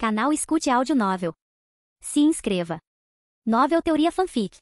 Canal Escute Áudio Novel. Se inscreva. Novel Teoria Fanfic.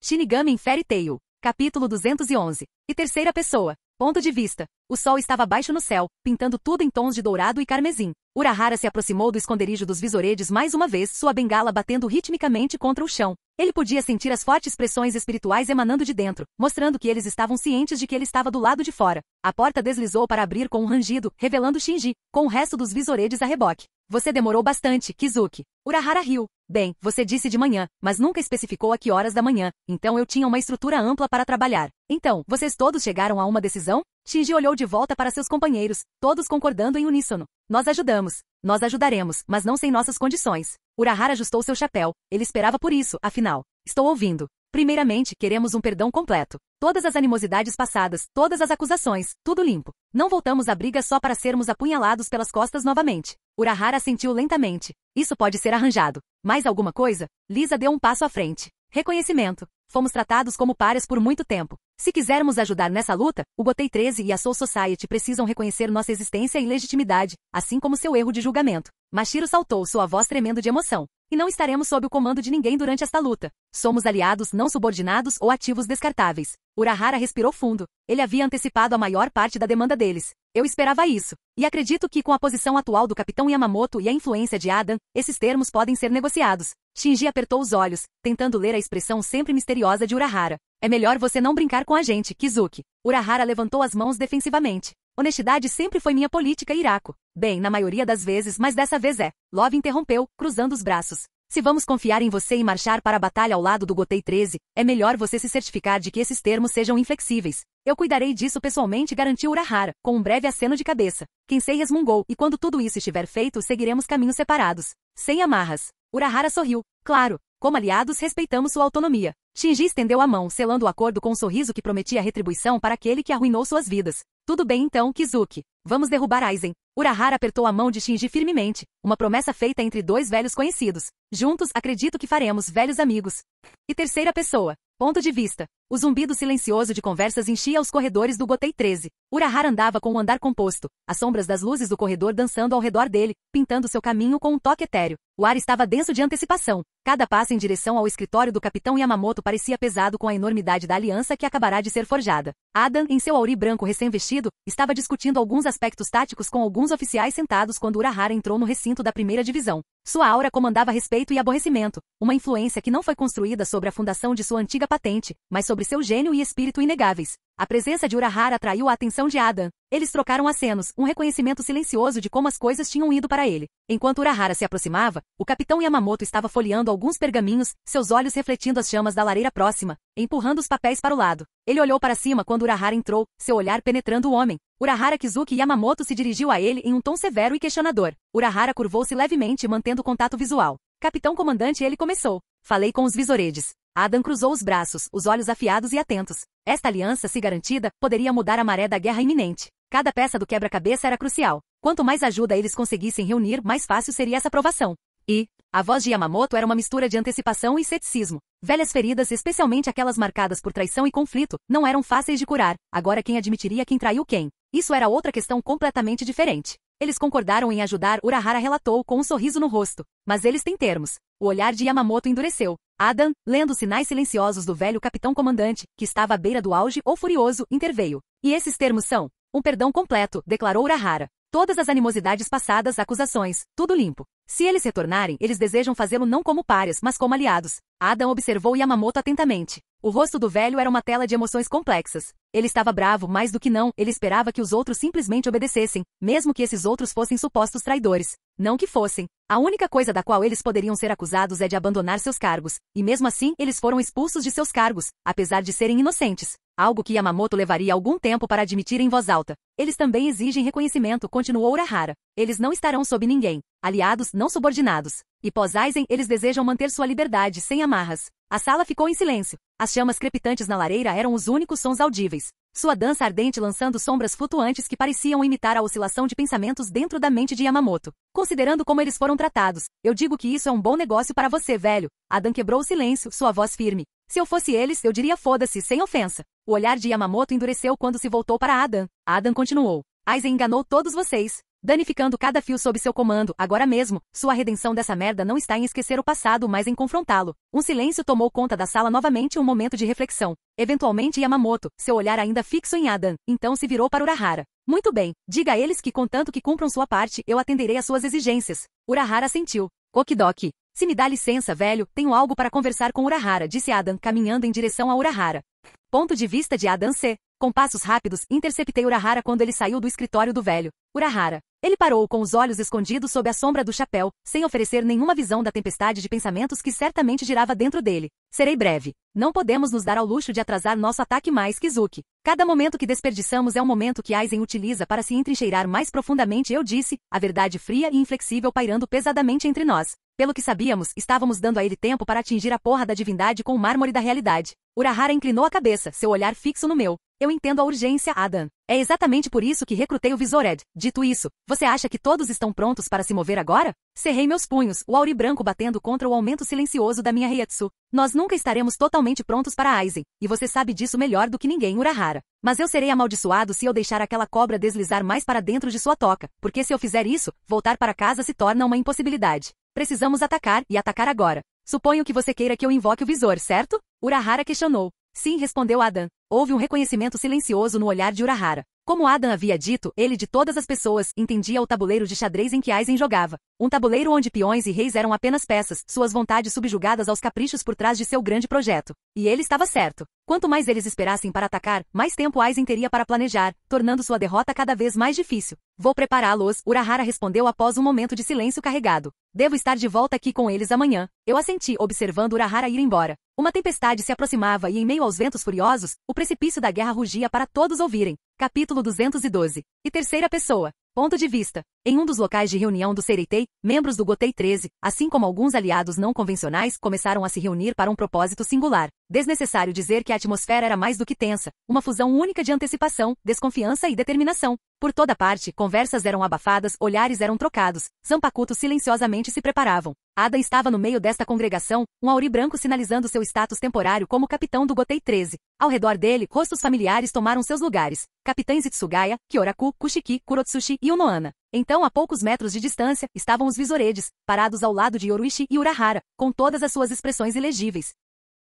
Shinigami em Fairy Tail, capítulo 211. E terceira pessoa. Ponto de vista. O sol estava baixo no céu, pintando tudo em tons de dourado e carmesim. Urahara se aproximou do esconderijo dos visoredes mais uma vez, sua bengala batendo ritmicamente contra o chão. Ele podia sentir as fortes pressões espirituais emanando de dentro, mostrando que eles estavam cientes de que ele estava do lado de fora. A porta deslizou para abrir com um rangido, revelando Shinji, com o resto dos visoredes a reboque. Você demorou bastante, Kizuki. Urahara riu. Bem, você disse de manhã, mas nunca especificou a que horas da manhã, então eu tinha uma estrutura ampla para trabalhar. Então, vocês todos chegaram a uma decisão? Shinji olhou de volta para seus companheiros, todos concordando em uníssono. Nós ajudamos. Nós ajudaremos, mas não sem nossas condições. Urahara ajustou seu chapéu. Ele esperava por isso, afinal. Estou ouvindo. Primeiramente, queremos um perdão completo. Todas as animosidades passadas, todas as acusações, tudo limpo. Não voltamos à briga só para sermos apunhalados pelas costas novamente. Urahara assentiu lentamente. Isso pode ser arranjado. Mais alguma coisa? Lisa deu um passo à frente. Reconhecimento. Fomos tratados como pares por muito tempo. Se quisermos ajudar nessa luta, o Gotei 13 e a Soul Society precisam reconhecer nossa existência e legitimidade, assim como seu erro de julgamento. Mashiro saltou, sua voz tremendo de emoção. E não estaremos sob o comando de ninguém durante esta luta. Somos aliados não subordinados ou ativos descartáveis. Urahara respirou fundo. Ele havia antecipado a maior parte da demanda deles. Eu esperava isso. E acredito que com a posição atual do Capitão Yamamoto e a influência de Adam, esses termos podem ser negociados. Shinji apertou os olhos, tentando ler a expressão sempre misteriosa de Urahara. É melhor você não brincar com a gente, Kizuki. Urahara levantou as mãos defensivamente. Honestidade sempre foi minha política, Hirako. Bem, na maioria das vezes, mas dessa vez é. Love interrompeu, cruzando os braços. Se vamos confiar em você e marchar para a batalha ao lado do Gotei 13, é melhor você se certificar de que esses termos sejam inflexíveis. Eu cuidarei disso pessoalmente, garantiu Urahara, com um breve aceno de cabeça. Kensei resmungou, e quando tudo isso estiver feito, seguiremos caminhos separados. Sem amarras. Urahara sorriu. Claro, como aliados respeitamos sua autonomia. Shinji estendeu a mão, selando o acordo com um sorriso que prometia retribuição para aquele que arruinou suas vidas. Tudo bem então, Kizuki. Vamos derrubar Aizen. Urahara apertou a mão de Shinji firmemente, uma promessa feita entre dois velhos conhecidos. Juntos, acredito que faremos velhos amigos. E terceira pessoa. Ponto de vista. O zumbido silencioso de conversas enchia os corredores do Gotei 13. Urahara andava com um andar composto, as sombras das luzes do corredor dançando ao redor dele, pintando seu caminho com um toque etéreo. O ar estava denso de antecipação. Cada passo em direção ao escritório do Capitão Yamamoto parecia pesado com a enormidade da aliança que acabará de ser forjada. Adam, em seu auri branco recém-vestido, estava discutindo alguns aspectos táticos com alguns oficiais sentados quando Urahara entrou no recinto da primeira divisão. Sua aura comandava respeito e aborrecimento, uma influência que não foi construída sobre a fundação de sua antiga patente, mas sobre seu gênio e espírito inegáveis. A presença de Urahara atraiu a atenção de Adam. Eles trocaram acenos, um reconhecimento silencioso de como as coisas tinham ido para ele. Enquanto Urahara se aproximava, o Capitão Yamamoto estava folheando alguns pergaminhos, seus olhos refletindo as chamas da lareira próxima, empurrando os papéis para o lado. Ele olhou para cima quando Urahara entrou, seu olhar penetrando o homem. Urahara Kizuki Yamamoto se dirigiu a ele em um tom severo e questionador. Urahara curvou-se levemente, mantendo contato visual. Capitão Comandante, ele começou. Falei com os visoredes. Adam cruzou os braços, os olhos afiados e atentos. Esta aliança, se garantida, poderia mudar a maré da guerra iminente. Cada peça do quebra-cabeça era crucial. Quanto mais ajuda eles conseguissem reunir, mais fácil seria essa aprovação. E a voz de Yamamoto era uma mistura de antecipação e ceticismo. Velhas feridas, especialmente aquelas marcadas por traição e conflito, não eram fáceis de curar. Agora quem admitiria quem traiu quem? Isso era outra questão completamente diferente. Eles concordaram em ajudar, Urahara relatou com um sorriso no rosto. Mas eles têm termos. O olhar de Yamamoto endureceu. Adam, lendo os sinais silenciosos do velho capitão comandante, que estava à beira do auge ou furioso, interveio. E esses termos são um perdão completo, declarou Urahara. Todas as animosidades passadas, acusações, tudo limpo. Se eles retornarem, eles desejam fazê-lo não como párias, mas como aliados. Adam observou Yamamoto atentamente. O rosto do velho era uma tela de emoções complexas. Ele estava bravo, mais do que não, ele esperava que os outros simplesmente obedecessem, mesmo que esses outros fossem supostos traidores. Não que fossem. A única coisa da qual eles poderiam ser acusados é de abandonar seus cargos, e mesmo assim eles foram expulsos de seus cargos, apesar de serem inocentes. Algo que Yamamoto levaria algum tempo para admitir em voz alta. Eles também exigem reconhecimento, continuou Urahara. Eles não estarão sob ninguém. Aliados, não subordinados. E pós-Aizen, eles desejam manter sua liberdade, sem amarras. A sala ficou em silêncio. As chamas crepitantes na lareira eram os únicos sons audíveis. Sua dança ardente lançando sombras flutuantes que pareciam imitar a oscilação de pensamentos dentro da mente de Yamamoto. Considerando como eles foram tratados, eu digo que isso é um bom negócio para você, velho. Adam quebrou o silêncio, sua voz firme. Se eu fosse eles, eu diria foda-se, sem ofensa. O olhar de Yamamoto endureceu quando se voltou para Adam. Adam continuou. Aizen enganou todos vocês. danificando cada fio sob seu comando, agora mesmo. Sua redenção dessa merda não está em esquecer o passado, mas em confrontá-lo. Um silêncio tomou conta da sala novamente, um momento de reflexão. Eventualmente Yamamoto, seu olhar ainda fixo em Adam, então se virou para Urahara. Muito bem, diga a eles que contanto que cumpram sua parte, eu atenderei às suas exigências. Urahara assentiu. Okidoki. Se me dá licença, velho, tenho algo para conversar com Urahara, disse Adam, caminhando em direção a Urahara. Ponto de vista de Adam C. Com passos rápidos, interceptei Urahara quando ele saiu do escritório do velho. Urahara. Ele parou com os olhos escondidos sob a sombra do chapéu, sem oferecer nenhuma visão da tempestade de pensamentos que certamente girava dentro dele. Serei breve. Não podemos nos dar ao luxo de atrasar nosso ataque mais, Kizuki. Cada momento que desperdiçamos é um momento que Aizen utiliza para se entrincheirar mais profundamente, eu disse, a verdade fria e inflexível pairando pesadamente entre nós. Pelo que sabíamos, estávamos dando a ele tempo para atingir a porra da divindade com o mármore da realidade. Urahara inclinou a cabeça, seu olhar fixo no meu. Eu entendo a urgência, Adam. É exatamente por isso que recrutei o Visored. Dito isso, você acha que todos estão prontos para se mover agora? Cerrei meus punhos, o auri branco batendo contra o aumento silencioso da minha Heiatsu. Nós nunca estaremos totalmente prontos para Aizen, e você sabe disso melhor do que ninguém, Urahara. Mas eu serei amaldiçoado se eu deixar aquela cobra deslizar mais para dentro de sua toca, porque se eu fizer isso, voltar para casa se torna uma impossibilidade. Precisamos atacar, e atacar agora. Suponho que você queira que eu invoque o visor, certo? Urahara questionou. Sim, respondeu Adam. Houve um reconhecimento silencioso no olhar de Urahara. Como Adam havia dito, ele de todas as pessoas entendia o tabuleiro de xadrez em que Aizen jogava. Um tabuleiro onde peões e reis eram apenas peças, suas vontades subjugadas aos caprichos por trás de seu grande projeto. E ele estava certo. Quanto mais eles esperassem para atacar, mais tempo Aizen teria para planejar, tornando sua derrota cada vez mais difícil. Vou prepará-los, Urahara respondeu após um momento de silêncio carregado. Devo estar de volta aqui com eles amanhã. Eu assenti, observando Urahara ir embora. Uma tempestade se aproximava e em meio aos ventos furiosos, o precipício da guerra rugia para todos ouvirem. Capítulo 212. E terceira pessoa. Ponto de vista. Em um dos locais de reunião do Seireitei, membros do Gotei 13, assim como alguns aliados não convencionais, começaram a se reunir para um propósito singular. Desnecessário dizer que a atmosfera era mais do que tensa, uma fusão única de antecipação, desconfiança e determinação. Por toda parte, conversas eram abafadas, olhares eram trocados, Zanpakutos silenciosamente se preparavam. Ada estava no meio desta congregação, um auri branco sinalizando seu status temporário como capitão do Gotei 13. Ao redor dele, rostos familiares tomaram seus lugares. Capitães Itsugaya, Kyoraku, Kushiki, Kurotsushi e Unohana. Então, a poucos metros de distância, estavam os Visoredes, parados ao lado de Yoruichi e Urahara, com todas as suas expressões ilegíveis.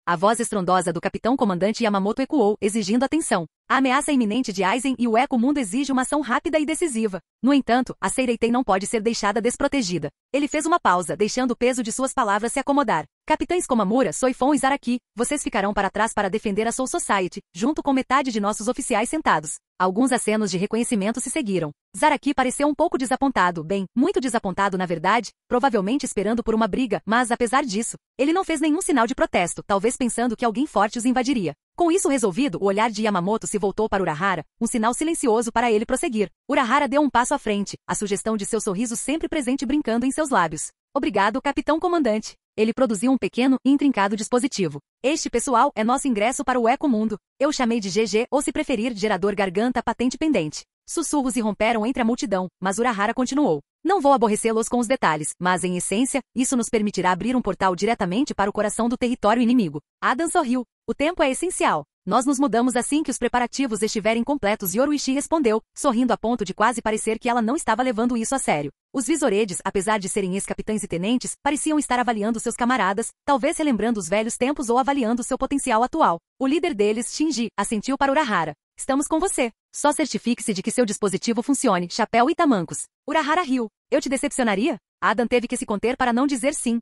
A voz estrondosa do capitão-comandante Yamamoto ecoou, exigindo atenção. A ameaça iminente de Aizen e o Eco-Mundo exige uma ação rápida e decisiva. No entanto, a Seireitei não pode ser deixada desprotegida. Ele fez uma pausa, deixando o peso de suas palavras se acomodar. Capitães Komamura, Soifon e Zaraki, vocês ficarão para trás para defender a Soul Society, junto com metade de nossos oficiais sentados. Alguns acenos de reconhecimento se seguiram. Zaraki pareceu um pouco desapontado, bem, muito desapontado na verdade, provavelmente esperando por uma briga, mas apesar disso, ele não fez nenhum sinal de protesto, talvez pensando que alguém forte os invadiria. Com isso resolvido, o olhar de Yamamoto se voltou para Urahara, um sinal silencioso para ele prosseguir. Urahara deu um passo à frente, a sugestão de seu sorriso sempre presente brincando em seus lábios. Obrigado, capitão comandante. Ele produziu um pequeno e intrincado dispositivo. Este, pessoal, é nosso ingresso para o Eco-Mundo. Eu chamei de GG, ou se preferir, gerador garganta patente pendente. Sussurros irromperam entre a multidão, mas Urahara continuou. Não vou aborrecê-los com os detalhes, mas em essência, isso nos permitirá abrir um portal diretamente para o coração do território inimigo. Adam sorriu. O tempo é essencial. Nós nos mudamos assim que os preparativos estiverem completos, Yoruichi respondeu, sorrindo a ponto de quase parecer que ela não estava levando isso a sério. Os Visoredes, apesar de serem ex-capitães e tenentes, pareciam estar avaliando seus camaradas, talvez relembrando os velhos tempos ou avaliando seu potencial atual. O líder deles, Shinji, assentiu para Urahara. Estamos com você. Só certifique-se de que seu dispositivo funcione, chapéu e tamancos. Urahara riu. Eu te decepcionaria? Adam teve que se conter para não dizer sim.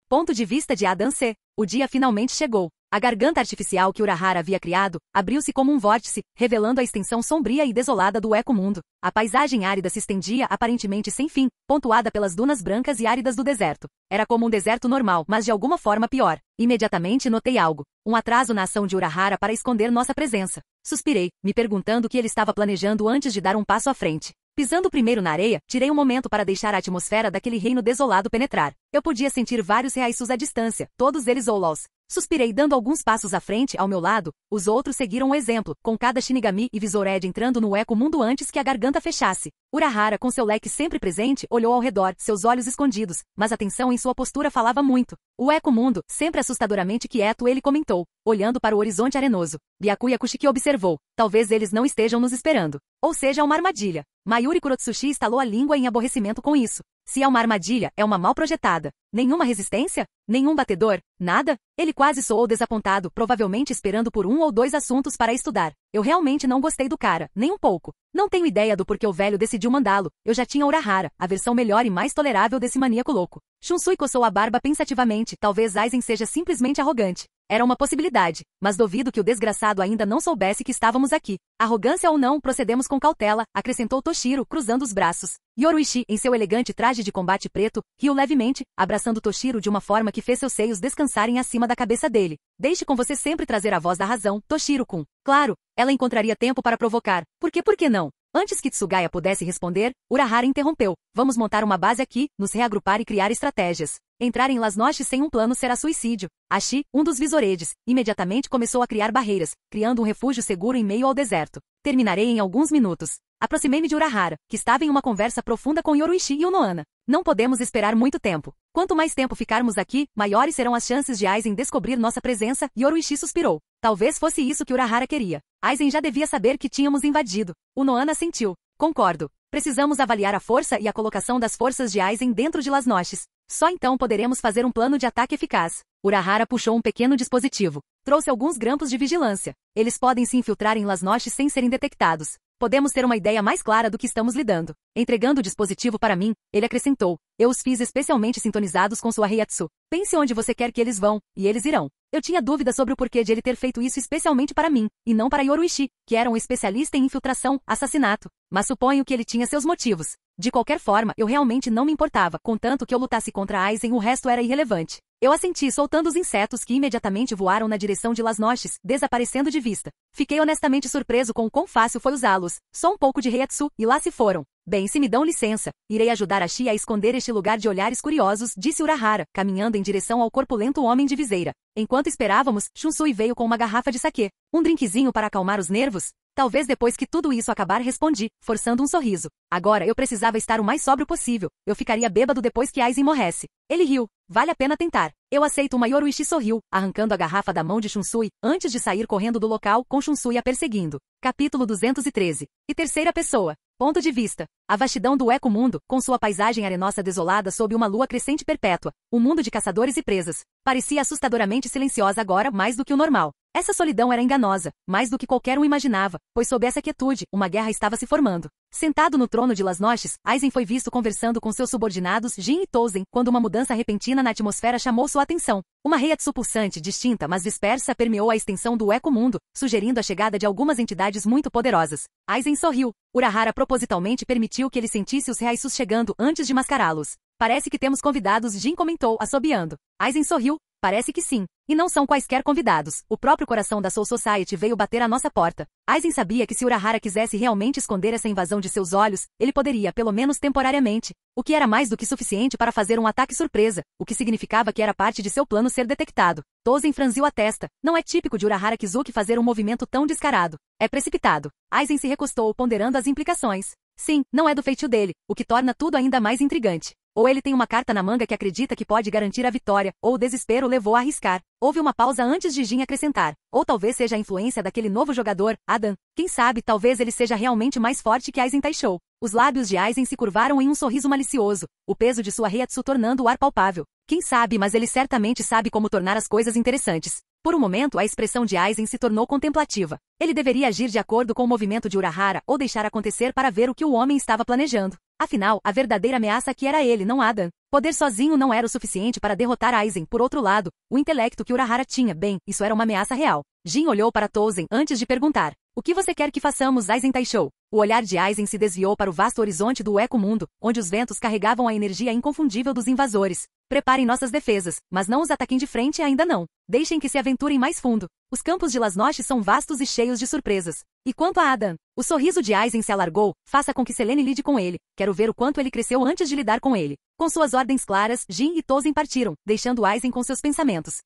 Ponto de vista de Adam C. O dia finalmente chegou. A garganta artificial que Urahara havia criado, abriu-se como um vórtice, revelando a extensão sombria e desolada do Eco-Mundo. A paisagem árida se estendia aparentemente sem fim, pontuada pelas dunas brancas e áridas do deserto. Era como um deserto normal, mas de alguma forma pior. Imediatamente notei algo. Um atraso na ação de Urahara para esconder nossa presença. Suspirei, me perguntando o que ele estava planejando antes de dar um passo à frente. Pisando primeiro na areia, tirei um momento para deixar a atmosfera daquele reino desolado penetrar. Eu podia sentir vários Reaisus à distância, todos eles Olols. Suspirei dando alguns passos à frente, ao meu lado, os outros seguiram o exemplo, com cada Shinigami e Visored entrando no Eco Mundo antes que a garganta fechasse. Urahara, com seu leque sempre presente, olhou ao redor, seus olhos escondidos, mas a tensão em sua postura falava muito. O Eco Mundo, sempre assustadoramente quieto, ele comentou, olhando para o horizonte arenoso. Byakuya Kushiki observou, talvez eles não estejam nos esperando. Ou seja, uma armadilha. Mayuri Kurotsushi estalou a língua em aborrecimento com isso. Se é uma armadilha, é uma mal projetada. Nenhuma resistência? Nenhum batedor? Nada? Ele quase soou desapontado, provavelmente esperando por 1 ou 2 assuntos para estudar. Eu realmente não gostei do cara, nem um pouco. Não tenho ideia do porquê o velho decidiu mandá-lo. Eu já tinha Urahara, a versão melhor e mais tolerável desse maníaco louco. Shunsui coçou a barba pensativamente, talvez Aizen seja simplesmente arrogante. Era uma possibilidade, mas duvido que o desgraçado ainda não soubesse que estávamos aqui. Arrogância ou não, procedemos com cautela, acrescentou Toshiro, cruzando os braços. Yoruichi, em seu elegante traje de combate preto, riu levemente, abraçando Toshiro de uma forma que fez seus seios descansarem acima da cabeça dele. Deixe com você sempre trazer a voz da razão, Toshiro-kun. Claro, ela encontraria tempo para provocar. Por que não? Antes que Tsugaya pudesse responder, Urahara interrompeu. Vamos montar uma base aqui, nos reagrupar e criar estratégias. Entrar em Las Noches sem um plano será suicídio. Ashi, um dos Visoredes, imediatamente começou a criar barreiras, criando um refúgio seguro em meio ao deserto. Terminarei em alguns minutos. Aproximei-me de Urahara, que estava em uma conversa profunda com Yoruichi e Unohana. Não podemos esperar muito tempo. Quanto mais tempo ficarmos aqui, maiores serão as chances de Aizen descobrir nossa presença, Yoruichi suspirou. Talvez fosse isso que Urahara queria. Aizen já devia saber que tínhamos invadido. Unohana assentiu. Concordo. Precisamos avaliar a força e a colocação das forças de Aizen dentro de Las Noches. Só então poderemos fazer um plano de ataque eficaz. Urahara puxou um pequeno dispositivo. Trouxe alguns grampos de vigilância. Eles podem se infiltrar em Las Noches sem serem detectados. Podemos ter uma ideia mais clara do que estamos lidando. Entregando o dispositivo para mim, ele acrescentou. Eu os fiz especialmente sintonizados com sua Reiatsu. Pense onde você quer que eles vão, e eles irão. Eu tinha dúvida sobre o porquê de ele ter feito isso especialmente para mim, e não para Yoruichi, que era um especialista em infiltração, assassinato. Mas suponho que ele tinha seus motivos. De qualquer forma, eu realmente não me importava, contanto que eu lutasse contra Aizen, o resto era irrelevante. Eu assenti soltando os insetos que imediatamente voaram na direção de Las Noches, desaparecendo de vista. Fiquei honestamente surpreso com o quão fácil foi usá-los. Só um pouco de Reiatsu, e lá se foram. Bem, se me dão licença, irei ajudar Ashi a esconder este lugar de olhares curiosos, disse Urahara, caminhando em direção ao corpulento homem de viseira. Enquanto esperávamos, Shunsui veio com uma garrafa de saquê. Um drinkzinho para acalmar os nervos? Talvez depois que tudo isso acabar respondi, forçando um sorriso. Agora eu precisava estar o mais sóbrio possível. Eu ficaria bêbado depois que Aizen morresse. Ele riu. Vale a pena tentar. Eu aceito. Uma Yoruichi sorriu, arrancando a garrafa da mão de Shunsui, antes de sair correndo do local, com Shunsui a perseguindo. Capítulo 213. E terceira pessoa. Ponto de vista. A vastidão do Eco Mundo, com sua paisagem arenosa desolada sob uma lua crescente perpétua, um mundo de caçadores e presas, parecia assustadoramente silenciosa agora mais do que o normal. Essa solidão era enganosa, mais do que qualquer um imaginava, pois sob essa quietude, uma guerra estava se formando. Sentado no trono de Las Noches, Aizen foi visto conversando com seus subordinados Jin e Touzen, quando uma mudança repentina na atmosfera chamou sua atenção. Uma Reiatsu pulsante, distinta mas dispersa, permeou a extensão do Eco Mundo, sugerindo a chegada de algumas entidades muito poderosas. Aizen sorriu. Urahara propositalmente permitiu que ele sentisse os Reaisus chegando antes de mascará-los. Parece que temos convidados, Jin comentou, assobiando. Aizen sorriu. Parece que sim. E não são quaisquer convidados. O próprio coração da Soul Society veio bater à nossa porta. Aizen sabia que se Urahara quisesse realmente esconder essa invasão de seus olhos, ele poderia, pelo menos temporariamente. O que era mais do que suficiente para fazer um ataque surpresa, o que significava que era parte de seu plano ser detectado. Touzen franziu a testa. Não é típico de Urahara Kizuki fazer um movimento tão descarado. É precipitado. Aizen se recostou, ponderando as implicações. Sim, não é do feitio dele, o que torna tudo ainda mais intrigante. Ou ele tem uma carta na manga que acredita que pode garantir a vitória, ou o desespero levou a arriscar. Houve uma pausa antes de Jin acrescentar. Ou talvez seja a influência daquele novo jogador, Adam. Quem sabe, talvez ele seja realmente mais forte que Aizen Taishou. Os lábios de Aizen se curvaram em um sorriso malicioso, o peso de sua Reiatsu tornando o ar palpável. Quem sabe, mas ele certamente sabe como tornar as coisas interessantes. Por um momento, a expressão de Aizen se tornou contemplativa. Ele deveria agir de acordo com o movimento de Urahara ou deixar acontecer para ver o que o homem estava planejando. Afinal, a verdadeira ameaça aqui era ele, não Adam. Poder sozinho não era o suficiente para derrotar Aizen. Por outro lado, o intelecto que Urahara tinha, bem, isso era uma ameaça real. Jin olhou para Touzen antes de perguntar. O que você quer que façamos, Aizen Taishou? O olhar de Aizen se desviou para o vasto horizonte do Eco Mundo, onde os ventos carregavam a energia inconfundível dos invasores. Preparem nossas defesas, mas não os ataquem de frente ainda não. Deixem que se aventurem mais fundo. Os campos de Las Noches são vastos e cheios de surpresas. E quanto a Adan? O sorriso de Aizen se alargou. Faça com que Selene lide com ele. Quero ver o quanto ele cresceu antes de lidar com ele. Com suas ordens claras, Jin e Tozen partiram, deixando Aizen com seus pensamentos.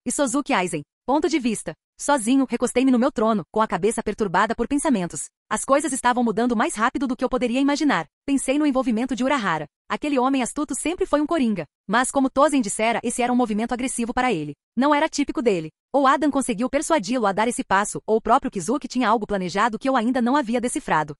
E Sozuki Aizen. Ponto de vista. Sozinho, recostei-me no meu trono, com a cabeça perturbada por pensamentos. As coisas estavam mudando mais rápido do que eu poderia imaginar. Pensei no envolvimento de Urahara. Aquele homem astuto sempre foi um coringa. Mas como Tozen dissera, esse era um movimento agressivo para ele. Não era típico dele. Ou Adan conseguiu persuadi-lo a dar esse passo, ou o próprio Kizuki tinha algo planejado que eu ainda não havia decifrado.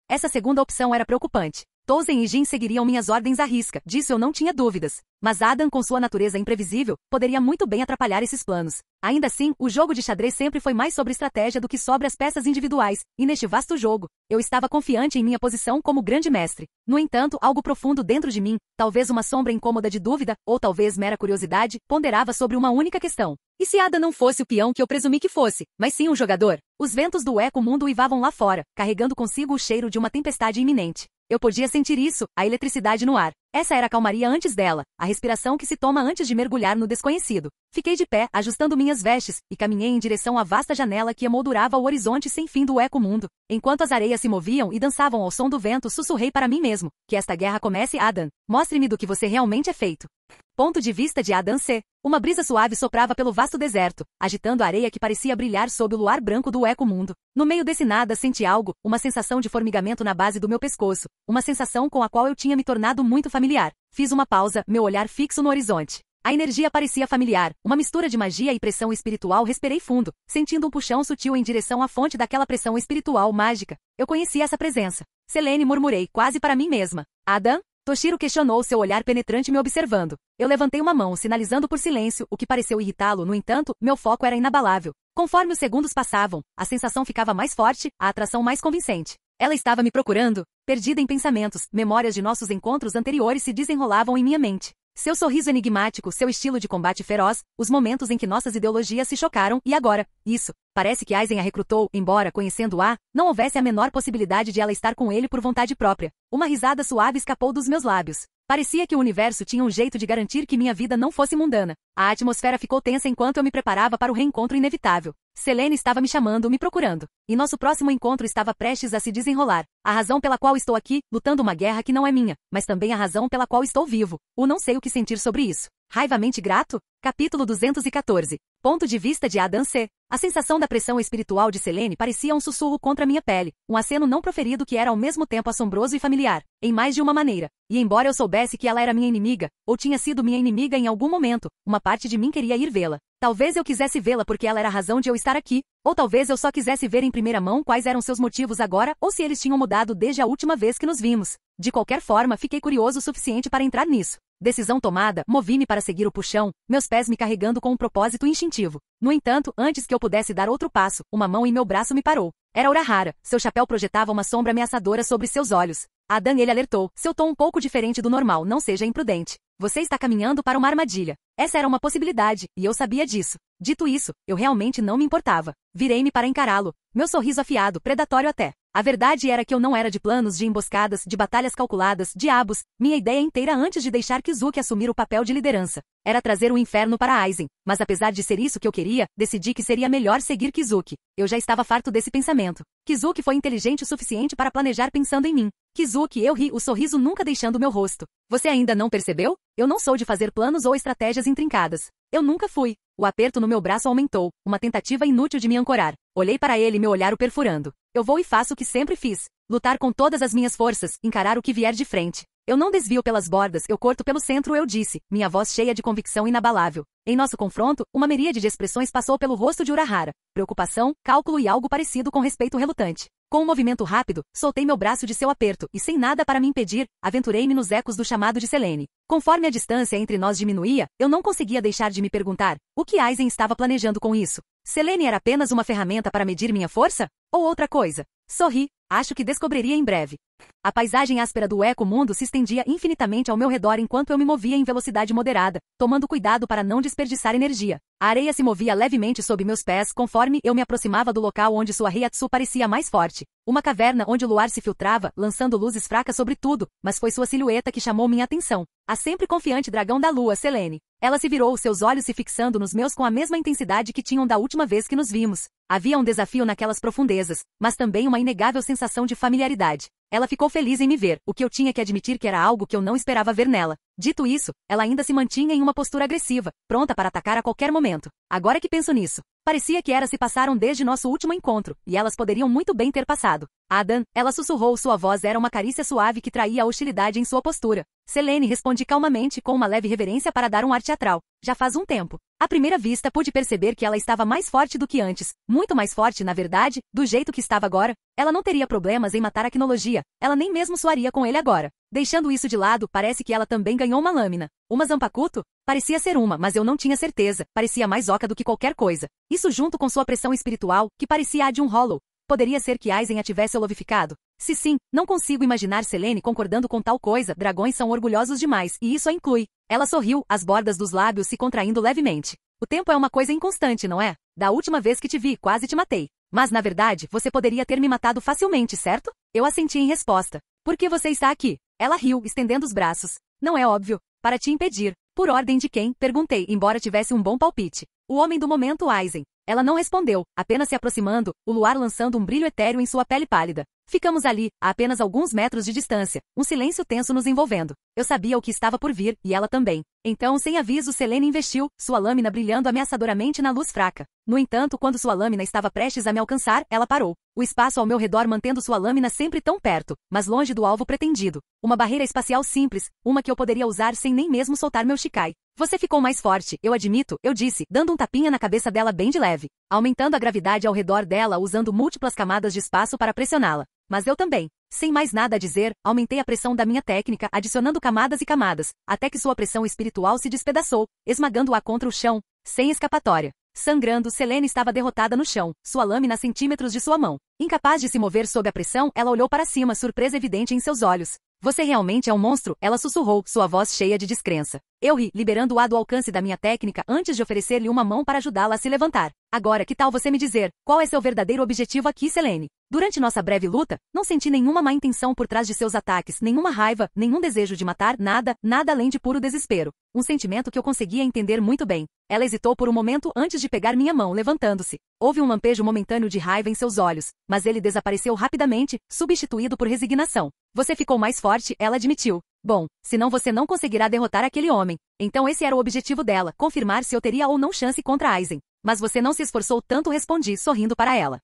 Essa segunda opção era preocupante. Tozen e Jin seguiriam minhas ordens à risca, disso eu não tinha dúvidas. Mas Adan, com sua natureza imprevisível, poderia muito bem atrapalhar esses planos. Ainda assim, o jogo de xadrez sempre foi mais sobre estratégia do que sobre as peças individuais, e neste vasto jogo, eu estava confiante em minha posição como grande mestre. No entanto, algo profundo dentro de mim, talvez uma sombra incômoda de dúvida, ou talvez mera curiosidade, ponderava sobre uma única questão. E se Adan não fosse o peão que eu presumi que fosse, mas sim um jogador? Os ventos do Eco-Mundo uivavam lá fora, carregando consigo o cheiro de uma tempestade iminente. Eu podia sentir isso, a eletricidade no ar. Essa era a calmaria antes dela, a respiração que se toma antes de mergulhar no desconhecido. Fiquei de pé, ajustando minhas vestes, e caminhei em direção à vasta janela que emoldurava o horizonte sem fim do Eco-Mundo. Enquanto as areias se moviam e dançavam ao som do vento, sussurrei para mim mesmo, que esta guerra comece, Adan. Mostre-me do que você realmente é feito. Ponto de vista de Adan C. Uma brisa suave soprava pelo vasto deserto, agitando a areia que parecia brilhar sob o luar branco do Eco-Mundo. No meio desse nada senti algo, uma sensação de formigamento na base do meu pescoço, uma sensação com a qual eu tinha me tornado muito familiar. Fiz uma pausa, meu olhar fixo no horizonte. A energia parecia familiar, uma mistura de magia e pressão espiritual. Respirei fundo, sentindo um puxão sutil em direção à fonte daquela pressão espiritual mágica. Eu conhecia essa presença. Selene, murmurei, quase para mim mesma. Adan? Toshiro questionou, seu olhar penetrante me observando. Eu levantei uma mão, sinalizando por silêncio, o que pareceu irritá-lo. No entanto, meu foco era inabalável. Conforme os segundos passavam, a sensação ficava mais forte, a atração mais convincente. Ela estava me procurando? Perdida em pensamentos, memórias de nossos encontros anteriores se desenrolavam em minha mente. Seu sorriso enigmático, seu estilo de combate feroz, os momentos em que nossas ideologias se chocaram, e agora, isso. Parece que Aizen a recrutou, embora, conhecendo-a, não houvesse a menor possibilidade de ela estar com ele por vontade própria. Uma risada suave escapou dos meus lábios. Parecia que o universo tinha um jeito de garantir que minha vida não fosse mundana. A atmosfera ficou tensa enquanto eu me preparava para o reencontro inevitável. Selene estava me chamando, me procurando. E nosso próximo encontro estava prestes a se desenrolar. A razão pela qual estou aqui, lutando uma guerra que não é minha, mas também a razão pela qual estou vivo. Não sei o que sentir sobre isso. Raivamente grato? Capítulo 214. Ponto de vista de Adan C. A sensação da pressão espiritual de Selene parecia um sussurro contra minha pele, um aceno não proferido que era ao mesmo tempo assombroso e familiar, em mais de uma maneira. E embora eu soubesse que ela era minha inimiga, ou tinha sido minha inimiga em algum momento, uma parte de mim queria ir vê-la. Talvez eu quisesse vê-la porque ela era a razão de eu estar aqui, ou talvez eu só quisesse ver em primeira mão quais eram seus motivos agora, ou se eles tinham mudado desde a última vez que nos vimos. De qualquer forma, fiquei curioso o suficiente para entrar nisso. Decisão tomada, movi-me para seguir o puxão, meus pés me carregando com um propósito instintivo. No entanto, antes que eu pudesse dar outro passo, uma mão em meu braço me parou. Era Urahara, seu chapéu projetava uma sombra ameaçadora sobre seus olhos. Adan, ele alertou, seu tom um pouco diferente do normal, não seja imprudente. Você está caminhando para uma armadilha. Essa era uma possibilidade, e eu sabia disso. Dito isso, eu realmente não me importava. Virei-me para encará-lo, meu sorriso afiado, predatório até. A verdade era que eu não era de planos de emboscadas, de batalhas calculadas, diabos, minha ideia inteira antes de deixar Kizuki assumir o papel de liderança. Era trazer o inferno para Aizen, mas apesar de ser isso que eu queria, decidi que seria melhor seguir Kizuki. Eu já estava farto desse pensamento. Kizuki foi inteligente o suficiente para planejar pensando em mim. Kizuki, eu ri, o sorriso nunca deixando meu rosto. Você ainda não percebeu? Eu não sou de fazer planos ou estratégias intrincadas. Eu nunca fui. O aperto no meu braço aumentou, uma tentativa inútil de me ancorar. Olhei para ele, meu olhar o perfurando. Eu vou e faço o que sempre fiz. Lutar com todas as minhas forças, encarar o que vier de frente. Eu não desvio pelas bordas, eu corto pelo centro, eu disse, minha voz cheia de convicção inabalável. Em nosso confronto, uma miríade de expressões passou pelo rosto de Urahara. Preocupação, cálculo e algo parecido com respeito relutante. Com um movimento rápido, soltei meu braço de seu aperto, e sem nada para me impedir, aventurei-me nos ecos do chamado de Selene. Conforme a distância entre nós diminuía, eu não conseguia deixar de me perguntar, o que Aizen estava planejando com isso? Selene era apenas uma ferramenta para medir minha força? Ou outra coisa? Sorri. Acho que descobriria em breve. A paisagem áspera do eco-mundo se estendia infinitamente ao meu redor enquanto eu me movia em velocidade moderada, tomando cuidado para não desperdiçar energia. A areia se movia levemente sob meus pés conforme eu me aproximava do local onde sua Reiatsu parecia mais forte. Uma caverna onde o luar se filtrava, lançando luzes fracas sobre tudo, mas foi sua silhueta que chamou minha atenção. A sempre confiante dragão da lua, Selene. Ela se virou, seus olhos se fixando nos meus com a mesma intensidade que tinham da última vez que nos vimos. Havia um desafio naquelas profundezas, mas também uma inegável sensação de familiaridade. Ela ficou feliz em me ver, o que eu tinha que admitir que era algo que eu não esperava ver nela. Dito isso, ela ainda se mantinha em uma postura agressiva, pronta para atacar a qualquer momento. Agora que penso nisso, parecia que eras se passaram desde nosso último encontro, e elas poderiam muito bem ter passado. Adam, ela sussurrou, sua voz era uma carícia suave que traía a hostilidade em sua postura. Selene respondi calmamente com uma leve reverência para dar um ar teatral. Já faz um tempo. À primeira vista pude perceber que ela estava mais forte do que antes. Muito mais forte, na verdade, do jeito que estava agora. Ela não teria problemas em matar a Quinologia. Ela nem mesmo suaria com ele agora. Deixando isso de lado, parece que ela também ganhou uma lâmina. Uma Zanpakuto? Parecia ser uma, mas eu não tinha certeza. Parecia mais oca do que qualquer coisa. Isso junto com sua pressão espiritual, que parecia a de um Hollow. Poderia ser que Aizen a tivesse holovificado? Se sim, não consigo imaginar Selene concordando com tal coisa. Dragões são orgulhosos demais, e isso a inclui. Ela sorriu, as bordas dos lábios se contraindo levemente. O tempo é uma coisa inconstante, não é? Da última vez que te vi, quase te matei. Mas na verdade, você poderia ter me matado facilmente, certo? Eu assenti em resposta. Por que você está aqui? Ela riu, estendendo os braços. Não é óbvio. Para te impedir. Por ordem de quem? Perguntei, embora tivesse um bom palpite. O homem do momento, Aizen. Ela não respondeu, apenas se aproximando, o luar lançando um brilho etéreo em sua pele pálida. Ficamos ali, a apenas alguns metros de distância, um silêncio tenso nos envolvendo. Eu sabia o que estava por vir, e ela também. Então, sem aviso, Selene investiu, sua lâmina brilhando ameaçadoramente na luz fraca. No entanto, quando sua lâmina estava prestes a me alcançar, ela parou. O espaço ao meu redor mantendo sua lâmina sempre tão perto, mas longe do alvo pretendido. Uma barreira espacial simples, uma que eu poderia usar sem nem mesmo soltar meu Shikai. Você ficou mais forte, eu admito, eu disse, dando um tapinha na cabeça dela bem de leve, aumentando a gravidade ao redor dela usando múltiplas camadas de espaço para pressioná-la. Mas eu também. Sem mais nada a dizer, aumentei a pressão da minha técnica, adicionando camadas e camadas, até que sua pressão espiritual se despedaçou, esmagando-a contra o chão, sem escapatória. Sangrando, Selene estava derrotada no chão, sua lâmina a centímetros de sua mão. Incapaz de se mover sob a pressão, ela olhou para cima, surpresa evidente em seus olhos. Você realmente é um monstro? Ela sussurrou, sua voz cheia de descrença. Eu ri, liberando-a do alcance da minha técnica antes de oferecer-lhe uma mão para ajudá-la a se levantar. Agora, que tal você me dizer, qual é seu verdadeiro objetivo aqui, Selene? Durante nossa breve luta, não senti nenhuma má intenção por trás de seus ataques, nenhuma raiva, nenhum desejo de matar, nada além de puro desespero. Um sentimento que eu conseguia entender muito bem. Ela hesitou por um momento antes de pegar minha mão, levantando-se. Houve um lampejo momentâneo de raiva em seus olhos, mas ele desapareceu rapidamente, substituído por resignação. Você ficou mais forte, ela admitiu. Bom, senão você não conseguirá derrotar aquele homem. Então esse era o objetivo dela, confirmar se eu teria ou não chance contra Aizen. Mas você não se esforçou tanto, respondi, sorrindo para ela.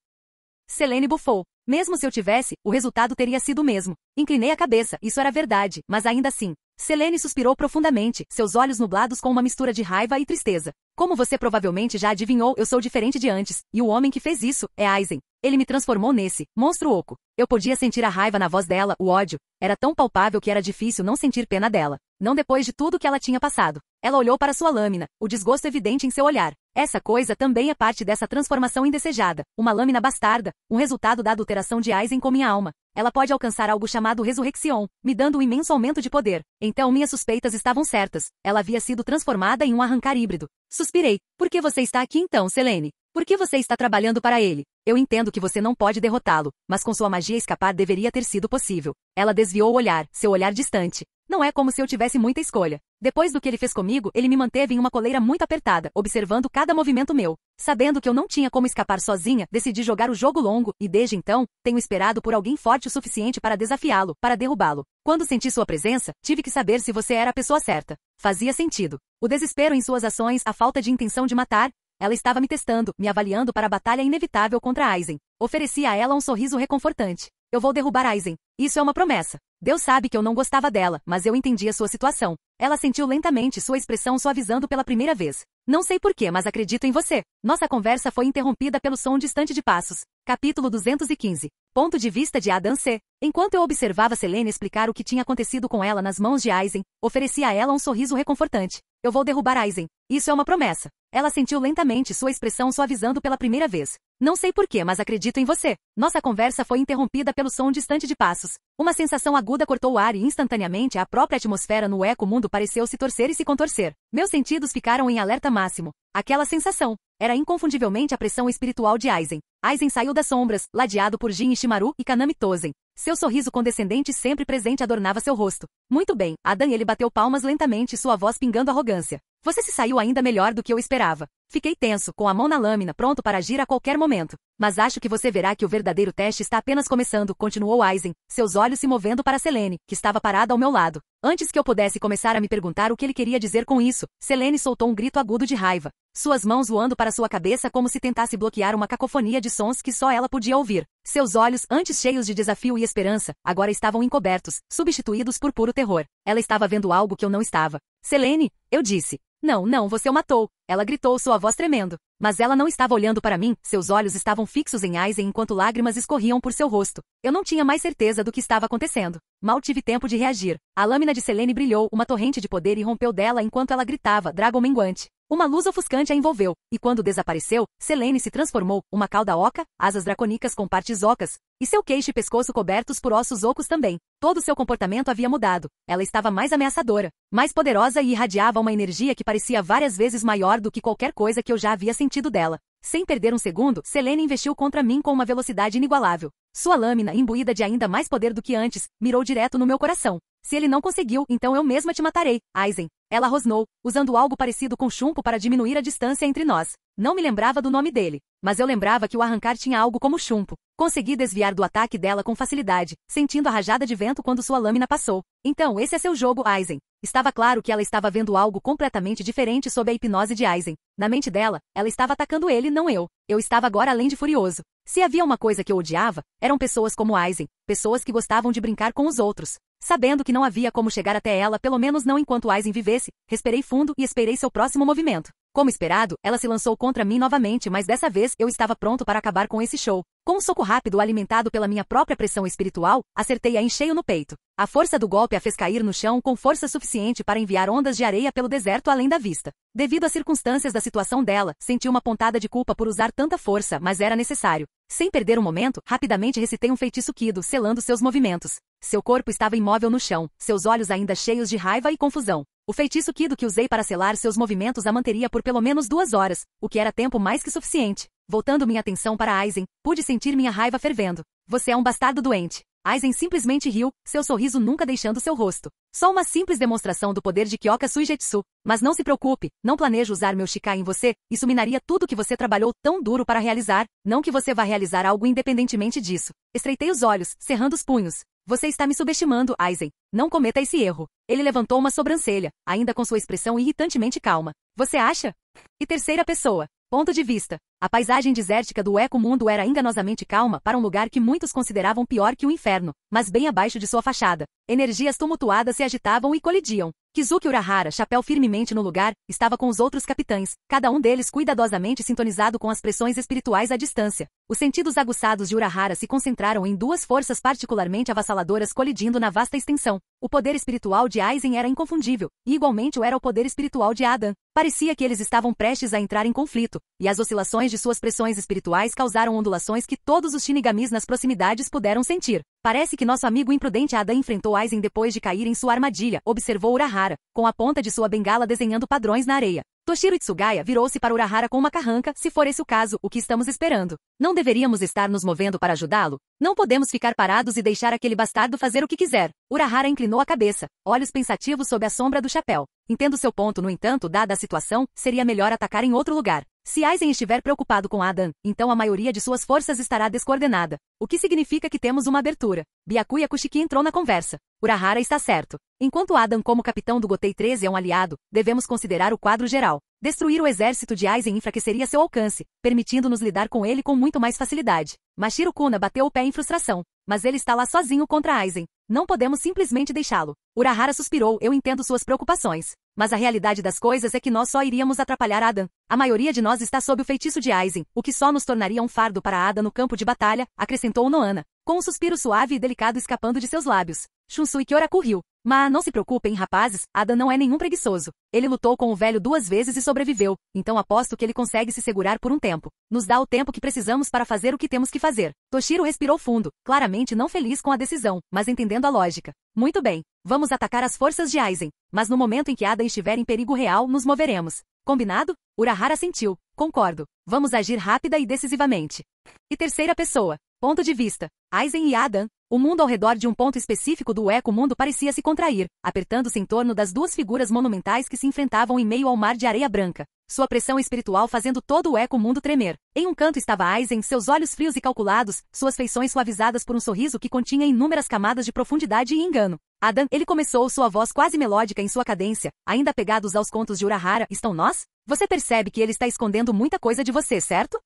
Selene bufou. Mesmo se eu tivesse, o resultado teria sido o mesmo. Inclinei a cabeça, isso era verdade, mas ainda assim. Selene suspirou profundamente, seus olhos nublados com uma mistura de raiva e tristeza. Como você provavelmente já adivinhou, eu sou diferente de antes, e o homem que fez isso é Aizen. Ele me transformou nesse monstro oco. Eu podia sentir a raiva na voz dela, o ódio. Era tão palpável que era difícil não sentir pena dela. Não depois de tudo que ela tinha passado. Ela olhou para sua lâmina, o desgosto evidente em seu olhar. Essa coisa também é parte dessa transformação indesejada. Uma lâmina bastarda, um resultado da adulteração de Aizen com minha alma. Ela pode alcançar algo chamado Resurrexion, me dando um imenso aumento de poder. Então minhas suspeitas estavam certas. Ela havia sido transformada em um arrancar híbrido. Suspirei. Por que você está aqui então, Selene? Por que você está trabalhando para ele? Eu entendo que você não pode derrotá-lo, mas com sua magia escapar deveria ter sido possível. Ela desviou o olhar, seu olhar distante. Não é como se eu tivesse muita escolha. Depois do que ele fez comigo, ele me manteve em uma coleira muito apertada, observando cada movimento meu. Sabendo que eu não tinha como escapar sozinha, decidi jogar o jogo longo, e desde então, tenho esperado por alguém forte o suficiente para desafiá-lo, para derrubá-lo. Quando senti sua presença, tive que saber se você era a pessoa certa. Fazia sentido. O desespero em suas ações, a falta de intenção de matar. Ela estava me testando, me avaliando para a batalha inevitável contra Aizen. Ofereci a ela um sorriso reconfortante. Eu vou derrubar Aizen. Isso é uma promessa. Deus sabe que eu não gostava dela, mas eu entendia sua situação. Ela sentiu lentamente sua expressão suavizando pela primeira vez. Não sei porquê, mas acredito em você. Nossa conversa foi interrompida pelo som distante de passos. Capítulo 215. Ponto de vista de Adam C. Enquanto eu observava Selene explicar o que tinha acontecido com ela nas mãos de Aizen, ofereci a ela um sorriso reconfortante. Eu vou derrubar Aizen. Isso é uma promessa. Ela sentiu lentamente sua expressão suavizando pela primeira vez. Não sei porquê, mas acredito em você. Nossa conversa foi interrompida pelo som distante de passos. Uma sensação aguda cortou o ar e instantaneamente a própria atmosfera no eco-mundo pareceu se torcer e se contorcer. Meus sentidos ficaram em alerta máximo. Aquela sensação era inconfundivelmente a pressão espiritual de Aizen. Aizen saiu das sombras, ladeado por Jin Ishimaru e Kanami Tozen. Seu sorriso condescendente sempre presente adornava seu rosto. Muito bem, Adan, ele bateu palmas lentamente, sua voz pingando arrogância. Você se saiu ainda melhor do que eu esperava. Fiquei tenso, com a mão na lâmina, pronto para agir a qualquer momento. Mas acho que você verá que o verdadeiro teste está apenas começando, continuou Aizen, seus olhos se movendo para Selene, que estava parada ao meu lado. Antes que eu pudesse começar a me perguntar o que ele queria dizer com isso, Selene soltou um grito agudo de raiva. Suas mãos voando para sua cabeça como se tentasse bloquear uma cacofonia de sons que só ela podia ouvir. Seus olhos, antes cheios de desafio e esperança, agora estavam encobertos, substituídos por puro terror. Ela estava vendo algo que eu não estava. Selene, eu disse. Não, não, você o matou. Ela gritou, sua voz tremendo. Mas ela não estava olhando para mim, seus olhos estavam fixos em Aizen enquanto lágrimas escorriam por seu rosto. Eu não tinha mais certeza do que estava acontecendo. Mal tive tempo de reagir. A lâmina de Selene brilhou, uma torrente de poder irrompeu dela enquanto ela gritava, Dragon Menguante. Uma luz ofuscante a envolveu, e quando desapareceu, Selene se transformou, uma cauda oca, asas draconicas com partes ocas, e seu queixo e pescoço cobertos por ossos ocos também. Todo seu comportamento havia mudado. Ela estava mais ameaçadora, mais poderosa e irradiava uma energia que parecia várias vezes maior do que qualquer coisa que eu já havia sentido dela. Sem perder um segundo, Selene investiu contra mim com uma velocidade inigualável. Sua lâmina, imbuída de ainda mais poder do que antes, mirou direto no meu coração. Se ele não conseguiu, então eu mesma te matarei, Aizen. Ela rosnou, usando algo parecido com chumbo para diminuir a distância entre nós. Não me lembrava do nome dele, mas eu lembrava que o arrancar tinha algo como chumbo. Consegui desviar do ataque dela com facilidade, sentindo a rajada de vento quando sua lâmina passou. Então esse é seu jogo, Aizen. Estava claro que ela estava vendo algo completamente diferente sob a hipnose de Aizen. Na mente dela, ela estava atacando ele, não eu. Eu estava agora além de furioso. Se havia uma coisa que eu odiava, eram pessoas como Aizen, pessoas que gostavam de brincar com os outros. Sabendo que não havia como chegar até ela, pelo menos não enquanto Aizen vivesse, respirei fundo e esperei seu próximo movimento. Como esperado, ela se lançou contra mim novamente, mas dessa vez eu estava pronto para acabar com esse show. Com um soco rápido alimentado pela minha própria pressão espiritual, acertei-a em cheio no peito. A força do golpe a fez cair no chão com força suficiente para enviar ondas de areia pelo deserto além da vista. Devido às circunstâncias da situação dela, senti uma pontada de culpa por usar tanta força, mas era necessário. Sem perder um momento, rapidamente recitei um feitiço Kido, selando seus movimentos. Seu corpo estava imóvel no chão, seus olhos ainda cheios de raiva e confusão. O feitiço Kido que usei para selar seus movimentos a manteria por pelo menos 2 horas, o que era tempo mais que suficiente. Voltando minha atenção para Aizen, pude sentir minha raiva fervendo. Você é um bastardo doente. Aizen simplesmente riu, seu sorriso nunca deixando seu rosto. Só uma simples demonstração do poder de Kyoka Suigetsu. Mas não se preocupe, não planejo usar meu Shikai em você, isso minaria tudo que você trabalhou tão duro para realizar, não que você vá realizar algo independentemente disso. Estreitei os olhos, cerrando os punhos. Você está me subestimando, Aizen. Não cometa esse erro. Ele levantou uma sobrancelha, ainda com sua expressão irritantemente calma. Você acha? E terceira pessoa. Ponto de vista. A paisagem desértica do eco-mundo era enganosamente calma para um lugar que muitos consideravam pior que o inferno, mas bem abaixo de sua fachada. Energias tumultuadas se agitavam e colidiam. Kizuki Urahara, chapéu firmemente no lugar, estava com os outros capitães, cada um deles cuidadosamente sintonizado com as pressões espirituais à distância. Os sentidos aguçados de Urahara se concentraram em 2 forças particularmente avassaladoras colidindo na vasta extensão. O poder espiritual de Aizen era inconfundível, e igualmente o era o poder espiritual de Adan. Parecia que eles estavam prestes a entrar em conflito, e as oscilações de suas pressões espirituais causaram ondulações que todos os Shinigamis nas proximidades puderam sentir. Parece que nosso amigo imprudente Adan enfrentou Aizen depois de cair em sua armadilha, observou Urahara, com a ponta de sua bengala desenhando padrões na areia. Toshiro Itsugaya virou-se para Urahara com uma carranca, se for esse o caso, o que estamos esperando? Não deveríamos estar nos movendo para ajudá-lo? Não podemos ficar parados e deixar aquele bastardo fazer o que quiser. Urahara inclinou a cabeça, olhos pensativos sob a sombra do chapéu. Entendo seu ponto, no entanto, dada a situação, seria melhor atacar em outro lugar. Se Aizen estiver preocupado com Adan, então a maioria de suas forças estará descoordenada. O que significa que temos uma abertura. Byakuya Kushiki entrou na conversa. Urahara está certo. Enquanto Adan como capitão do Gotei 13 é um aliado, devemos considerar o quadro geral. Destruir o exército de Aizen enfraqueceria seu alcance, permitindo-nos lidar com ele com muito mais facilidade. Mashiro Kuna bateu o pé em frustração. Mas ele está lá sozinho contra Aizen. Não podemos simplesmente deixá-lo. Urahara suspirou, eu entendo suas preocupações. Mas a realidade das coisas é que nós só iríamos atrapalhar Adan. A maioria de nós está sob o feitiço de Aizen, o que só nos tornaria um fardo para Adan no campo de batalha, acrescentou Noana, com um suspiro suave e delicado escapando de seus lábios. Shunsui Kyoraku riu. Mas não se preocupem, rapazes, Adam não é nenhum preguiçoso. Ele lutou com o velho 2 vezes e sobreviveu, então aposto que ele consegue se segurar por um tempo. Nos dá o tempo que precisamos para fazer o que temos que fazer. Toshiro respirou fundo, claramente não feliz com a decisão, mas entendendo a lógica. Muito bem, vamos atacar as forças de Aizen, mas no momento em que Adam estiver em perigo real, nos moveremos. Combinado? Urahara assentiu. Concordo. Vamos agir rápida e decisivamente. E terceira pessoa. Ponto de vista. Aizen e Adam. O mundo ao redor de um ponto específico do eco-mundo parecia se contrair, apertando-se em torno das 2 figuras monumentais que se enfrentavam em meio ao mar de areia branca. Sua pressão espiritual fazendo todo o eco-mundo tremer. Em um canto estava Aizen, seus olhos frios e calculados, suas feições suavizadas por um sorriso que continha inúmeras camadas de profundidade e engano. Adam, ele começou, sua voz quase melódica em sua cadência, ainda apegados aos contos de Urahara, estão nós? Você percebe que ele está escondendo muita coisa de você, certo?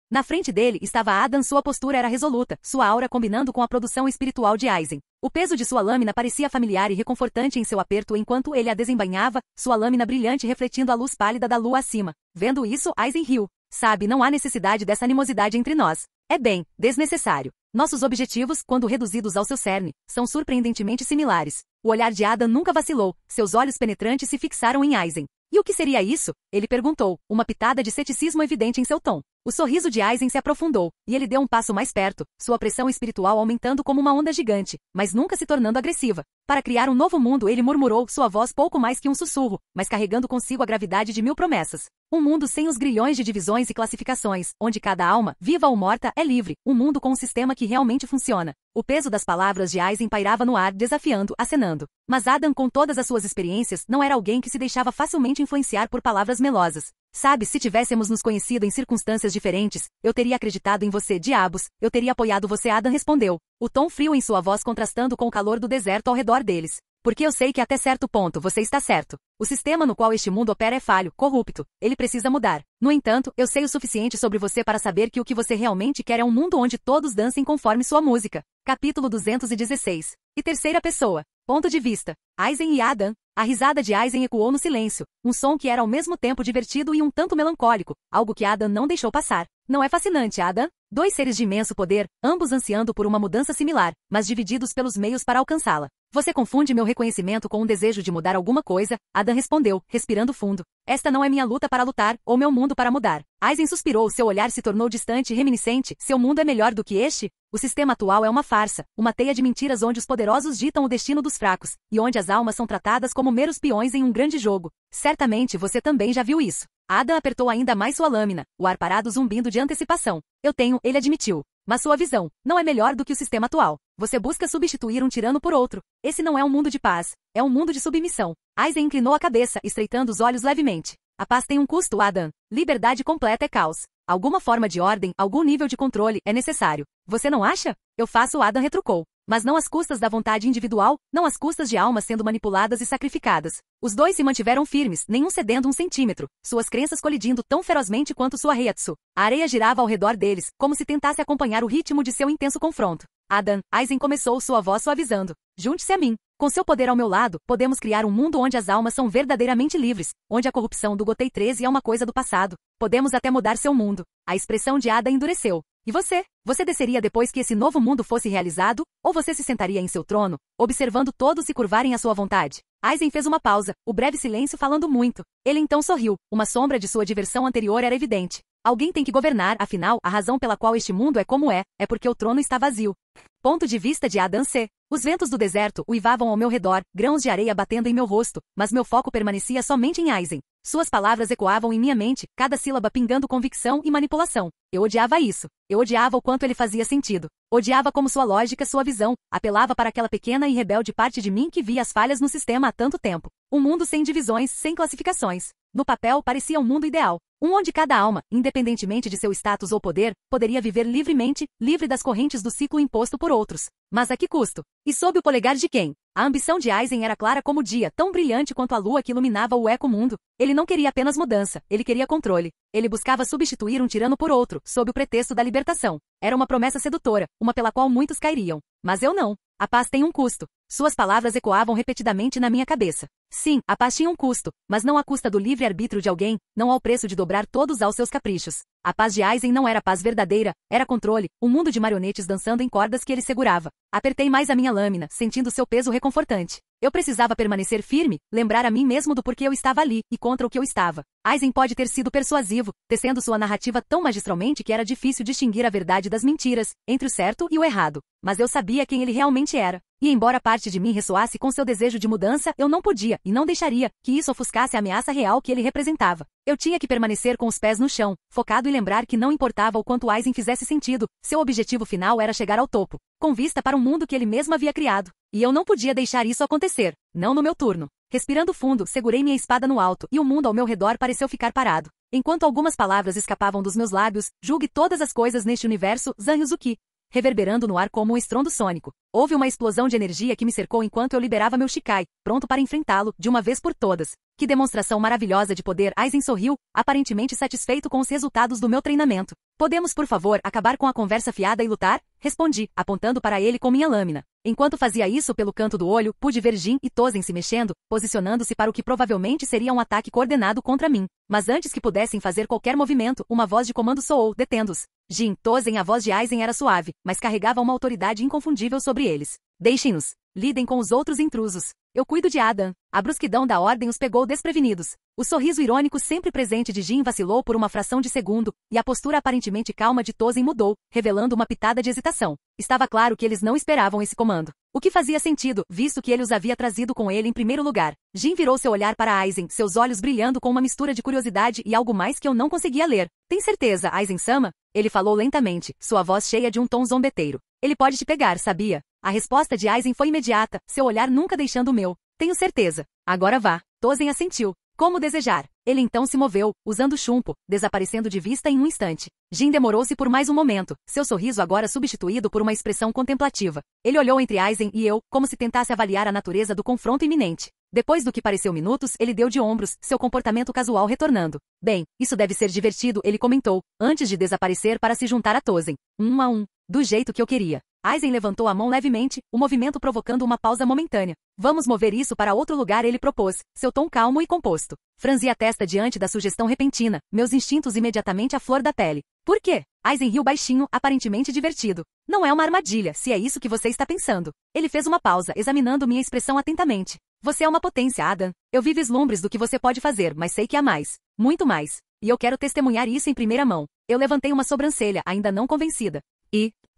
Na frente dele estava Adam, sua postura era resoluta, sua aura combinando com a produção espiritual de Aizen. O peso de sua lâmina parecia familiar e reconfortante em seu aperto enquanto ele a desembainhava, sua lâmina brilhante refletindo a luz pálida da lua acima. Vendo isso, Aizen riu. Sabe, não há necessidade dessa animosidade entre nós. É bem, desnecessário. Nossos objetivos, quando reduzidos ao seu cerne, são surpreendentemente similares. O olhar de Adam nunca vacilou, seus olhos penetrantes se fixaram em Aizen. E o que seria isso? Ele perguntou, uma pitada de ceticismo evidente em seu tom. O sorriso de Aizen se aprofundou, e ele deu um passo mais perto, sua pressão espiritual aumentando como uma onda gigante, mas nunca se tornando agressiva. Para criar um novo mundo, ele murmurou, sua voz pouco mais que um sussurro, mas carregando consigo a gravidade de 1000 promessas. Um mundo sem os grilhões de divisões e classificações, onde cada alma, viva ou morta, é livre, um mundo com um sistema que realmente funciona. O peso das palavras de Aizen pairava no ar, desafiando, acenando. Mas Adam, com todas as suas experiências, não era alguém que se deixava facilmente influenciar por palavras melosas. Sabe, se tivéssemos nos conhecido em circunstâncias diferentes, eu teria acreditado em você, diabos, eu teria apoiado você, Adam respondeu. O tom frio em sua voz contrastando com o calor do deserto ao redor deles. Porque eu sei que até certo ponto você está certo. O sistema no qual este mundo opera é falho, corrupto. Ele precisa mudar. No entanto, eu sei o suficiente sobre você para saber que o que você realmente quer é um mundo onde todos dancem conforme sua música. Capítulo 216. E terceira pessoa. Ponto de vista. Aizen e Adam. A risada de Aizen ecoou no silêncio, um som que era ao mesmo tempo divertido e um tanto melancólico, algo que Adam não deixou passar. Não é fascinante, Adam? 2 seres de imenso poder, ambos ansiando por uma mudança similar, mas divididos pelos meios para alcançá-la. Você confunde meu reconhecimento com um desejo de mudar alguma coisa, Adam respondeu, respirando fundo. Esta não é minha luta para lutar, ou meu mundo para mudar. Aizen suspirou, seu olhar se tornou distante e reminiscente, seu mundo é melhor do que este? O sistema atual é uma farsa, uma teia de mentiras onde os poderosos ditam o destino dos fracos, e onde as almas são tratadas como meros peões em um grande jogo. Certamente você também já viu isso. Adam apertou ainda mais sua lâmina, o ar parado zumbindo de antecipação. Eu tenho, ele admitiu. Mas sua visão não é melhor do que o sistema atual. Você busca substituir um tirano por outro. Esse não é um mundo de paz. É um mundo de submissão. Aizen inclinou a cabeça, estreitando os olhos levemente. A paz tem um custo, Adam. Liberdade completa é caos. Alguma forma de ordem, algum nível de controle é necessário. Você não acha? Eu faço, Adam retrucou. Mas não às custas da vontade individual, não às custas de almas sendo manipuladas e sacrificadas. Os dois se mantiveram firmes, nenhum cedendo 1 centímetro, suas crenças colidindo tão ferozmente quanto sua Reiatsu. A areia girava ao redor deles, como se tentasse acompanhar o ritmo de seu intenso confronto. Adam, Aizen começou, sua voz suavizando. Junte-se a mim. Com seu poder ao meu lado, podemos criar um mundo onde as almas são verdadeiramente livres, onde a corrupção do Gotei 13 é uma coisa do passado. Podemos até mudar seu mundo. A expressão de Adam endureceu. E você? Você desceria depois que esse novo mundo fosse realizado? Ou você se sentaria em seu trono, observando todos se curvarem à sua vontade? Aizen fez uma pausa, o breve silêncio falando muito. Ele então sorriu, uma sombra de sua diversão anterior era evidente. Alguém tem que governar, afinal, a razão pela qual este mundo é como é porque o trono está vazio. Ponto de vista de Adam C. Os ventos do deserto uivavam ao meu redor, grãos de areia batendo em meu rosto, mas meu foco permanecia somente em Aizen. Suas palavras ecoavam em minha mente, cada sílaba pingando convicção e manipulação. Eu odiava isso. Eu odiava o quanto ele fazia sentido. Odiava como sua lógica, sua visão, apelava para aquela pequena e rebelde parte de mim que via as falhas no sistema há tanto tempo. Um mundo sem divisões, sem classificações. No papel, parecia um mundo ideal. Um onde cada alma, independentemente de seu status ou poder, poderia viver livremente, livre das correntes do ciclo imposto por outros. Mas a que custo? E sob o polegar de quem? A ambição de Aizen era clara como o dia, tão brilhante quanto a lua que iluminava o eco-mundo. Ele não queria apenas mudança, ele queria controle. Ele buscava substituir um tirano por outro, sob o pretexto da libertação. Era uma promessa sedutora, uma pela qual muitos cairiam. Mas eu não. A paz tem um custo. Suas palavras ecoavam repetidamente na minha cabeça. Sim, a paz tinha um custo, mas não à custa do livre-arbítrio de alguém, não ao preço de dobrar todos aos seus caprichos. A paz de Aizen não era paz verdadeira, era controle, um mundo de marionetes dançando em cordas que ele segurava. Apertei mais a minha lâmina, sentindo seu peso reconfortante. Eu precisava permanecer firme, lembrar a mim mesmo do porquê eu estava ali, e contra o que eu estava. Aizen pode ter sido persuasivo, tecendo sua narrativa tão magistralmente que era difícil distinguir a verdade das mentiras, entre o certo e o errado. Mas eu sabia quem ele realmente era. E embora parte de mim ressoasse com seu desejo de mudança, eu não podia, e não deixaria, que isso ofuscasse a ameaça real que ele representava. Eu tinha que permanecer com os pés no chão, focado e lembrar que não importava o quanto Aizen fizesse sentido, seu objetivo final era chegar ao topo, com vista para um mundo que ele mesmo havia criado. E eu não podia deixar isso acontecer, não no meu turno. Respirando fundo, segurei minha espada no alto, e o mundo ao meu redor pareceu ficar parado. Enquanto algumas palavras escapavam dos meus lábios, julgue todas as coisas neste universo, Zanryuzuki, reverberando no ar como um estrondo sônico. Houve uma explosão de energia que me cercou enquanto eu liberava meu Shikai, pronto para enfrentá-lo, de uma vez por todas. Que demonstração maravilhosa de poder! Aizen sorriu, aparentemente satisfeito com os resultados do meu treinamento. Podemos, por favor, acabar com a conversa fiada e lutar? Respondi, apontando para ele com minha lâmina. Enquanto fazia isso pelo canto do olho, pude ver Jin e Tozen se mexendo, posicionando-se para o que provavelmente seria um ataque coordenado contra mim. Mas antes que pudessem fazer qualquer movimento, uma voz de comando soou, detendo-os. Jin, Tozen, a voz de Aizen era suave, mas carregava uma autoridade inconfundível sobre eles. Deixem-nos. Lidem com os outros intrusos. Eu cuido de Adam. A brusquidão da ordem os pegou desprevenidos. O sorriso irônico sempre presente de Jin vacilou por uma fração de segundo, e a postura aparentemente calma de Tozen mudou, revelando uma pitada de hesitação. Estava claro que eles não esperavam esse comando. O que fazia sentido, visto que ele os havia trazido com ele em primeiro lugar. Jin virou seu olhar para Aizen, seus olhos brilhando com uma mistura de curiosidade e algo mais que eu não conseguia ler. Tem certeza, Aizen-sama? Ele falou lentamente, sua voz cheia de um tom zombeteiro. Ele pode te pegar, sabia? A resposta de Aizen foi imediata, seu olhar nunca deixando o meu. Tenho certeza. Agora vá. Tozen assentiu. Como desejar. Ele então se moveu, usando o chumpo, desaparecendo de vista em um instante. Jin demorou-se por mais um momento, seu sorriso agora substituído por uma expressão contemplativa. Ele olhou entre Aizen e eu, como se tentasse avaliar a natureza do confronto iminente. Depois do que pareceu minutos, ele deu de ombros, seu comportamento casual retornando. Bem, isso deve ser divertido, ele comentou, antes de desaparecer para se juntar a Tozen. 1 a 1. Do jeito que eu queria. Aizen levantou a mão levemente, o movimento provocando uma pausa momentânea. Vamos mover isso para outro lugar, ele propôs, seu tom calmo e composto. Franzi a testa diante da sugestão repentina, meus instintos imediatamente à flor da pele. Por quê? Aizen riu baixinho, aparentemente divertido. Não é uma armadilha, se é isso que você está pensando. Ele fez uma pausa, examinando minha expressão atentamente. Você é uma potência, Adam. Eu vi vislumbres do que você pode fazer, mas sei que há mais. Muito mais. E eu quero testemunhar isso em primeira mão. Eu levantei uma sobrancelha, ainda não convencida.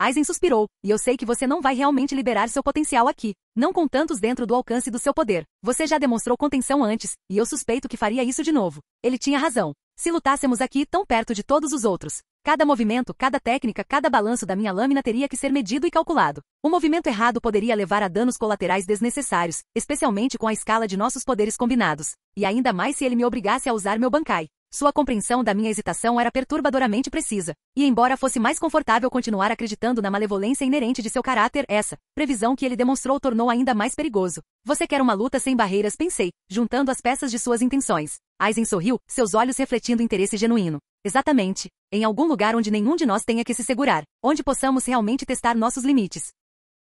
Aizen suspirou, e eu sei que você não vai realmente liberar seu potencial aqui. Não com tantos dentro do alcance do seu poder. Você já demonstrou contenção antes, e eu suspeito que faria isso de novo. Ele tinha razão. Se lutássemos aqui tão perto de todos os outros, cada movimento, cada técnica, cada balanço da minha lâmina teria que ser medido e calculado. O movimento errado poderia levar a danos colaterais desnecessários, especialmente com a escala de nossos poderes combinados. E ainda mais se ele me obrigasse a usar meu Bankai. Sua compreensão da minha hesitação era perturbadoramente precisa. E embora fosse mais confortável continuar acreditando na malevolência inerente de seu caráter, essa previsão que ele demonstrou tornou ainda mais perigoso. Você quer uma luta sem barreiras, pensei, juntando as peças de suas intenções. Aizen sorriu, seus olhos refletindo interesse genuíno. Exatamente. Em algum lugar onde nenhum de nós tenha que se segurar. Onde possamos realmente testar nossos limites.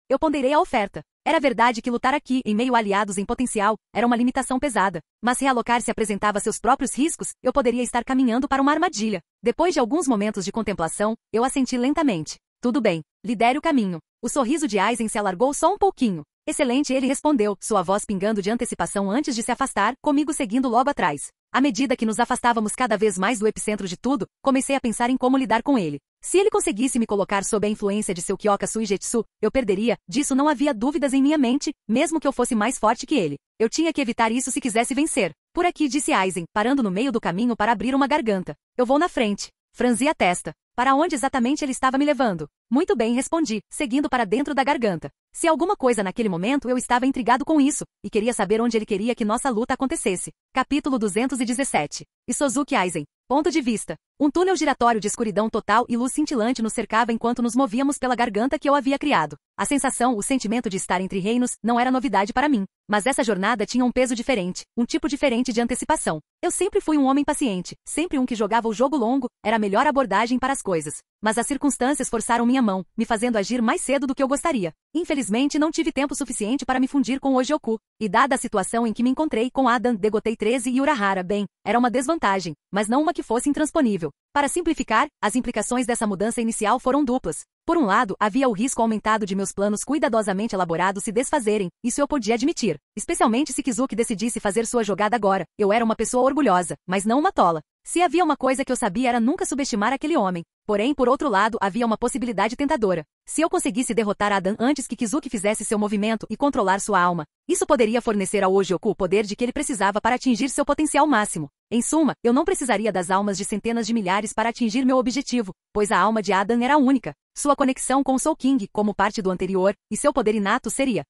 Eu ponderei a oferta. Era verdade que lutar aqui, em meio a aliados em potencial, era uma limitação pesada. Mas realocar se apresentava seus próprios riscos, eu poderia estar caminhando para uma armadilha. Depois de alguns momentos de contemplação, eu assenti lentamente. Tudo bem, lidere o caminho. O sorriso de Aizen se alargou só um pouquinho. Excelente, ele respondeu, sua voz pingando de antecipação antes de se afastar, comigo seguindo logo atrás. À medida que nos afastávamos cada vez mais do epicentro de tudo, comecei a pensar em como lidar com ele. Se ele conseguisse me colocar sob a influência de seu Kyoka Suigetsu, eu perderia, disso não havia dúvidas em minha mente, mesmo que eu fosse mais forte que ele. Eu tinha que evitar isso se quisesse vencer. Por aqui, disse Aizen, parando no meio do caminho para abrir uma garganta. Eu vou na frente. Franzi a testa. Para onde exatamente ele estava me levando? Muito bem, respondi, seguindo para dentro da garganta. Se alguma coisa naquele momento eu estava intrigado com isso, e queria saber onde ele queria que nossa luta acontecesse. Capítulo 217. Isozuki Aizen. Ponto de vista. Um túnel giratório de escuridão total e luz cintilante nos cercava enquanto nos movíamos pela garganta que eu havia criado. A sensação, o sentimento de estar entre reinos, não era novidade para mim. Mas essa jornada tinha um peso diferente, um tipo diferente de antecipação. Eu sempre fui um homem paciente, sempre um que jogava o jogo longo, era a melhor abordagem para as coisas. mas as circunstâncias forçaram minha mão, me fazendo agir mais cedo do que eu gostaria. Infelizmente, não tive tempo suficiente para me fundir com Ojioku, e dada a situação em que me encontrei com Adan, Degotei 13 e Urahara, bem, era uma desvantagem, mas não uma que fosse intransponível. Para simplificar, as implicações dessa mudança inicial foram duplas. Por um lado, havia o risco aumentado de meus planos cuidadosamente elaborados se desfazerem, isso eu podia admitir. Especialmente se Kizuki decidisse fazer sua jogada agora. Eu era uma pessoa orgulhosa, mas não uma tola. Se havia uma coisa que eu sabia era nunca subestimar aquele homem. Porém, por outro lado, havia uma possibilidade tentadora. Se eu conseguisse derrotar Adan antes que Kizuki fizesse seu movimento e controlar sua alma, isso poderia fornecer ao Ojioku o poder de que ele precisava para atingir seu potencial máximo. Em suma, eu não precisaria das almas de centenas de milhares para atingir meu objetivo, pois a alma de Adan era única. Sua conexão com o Soul King, como parte do anterior, e seu poder inato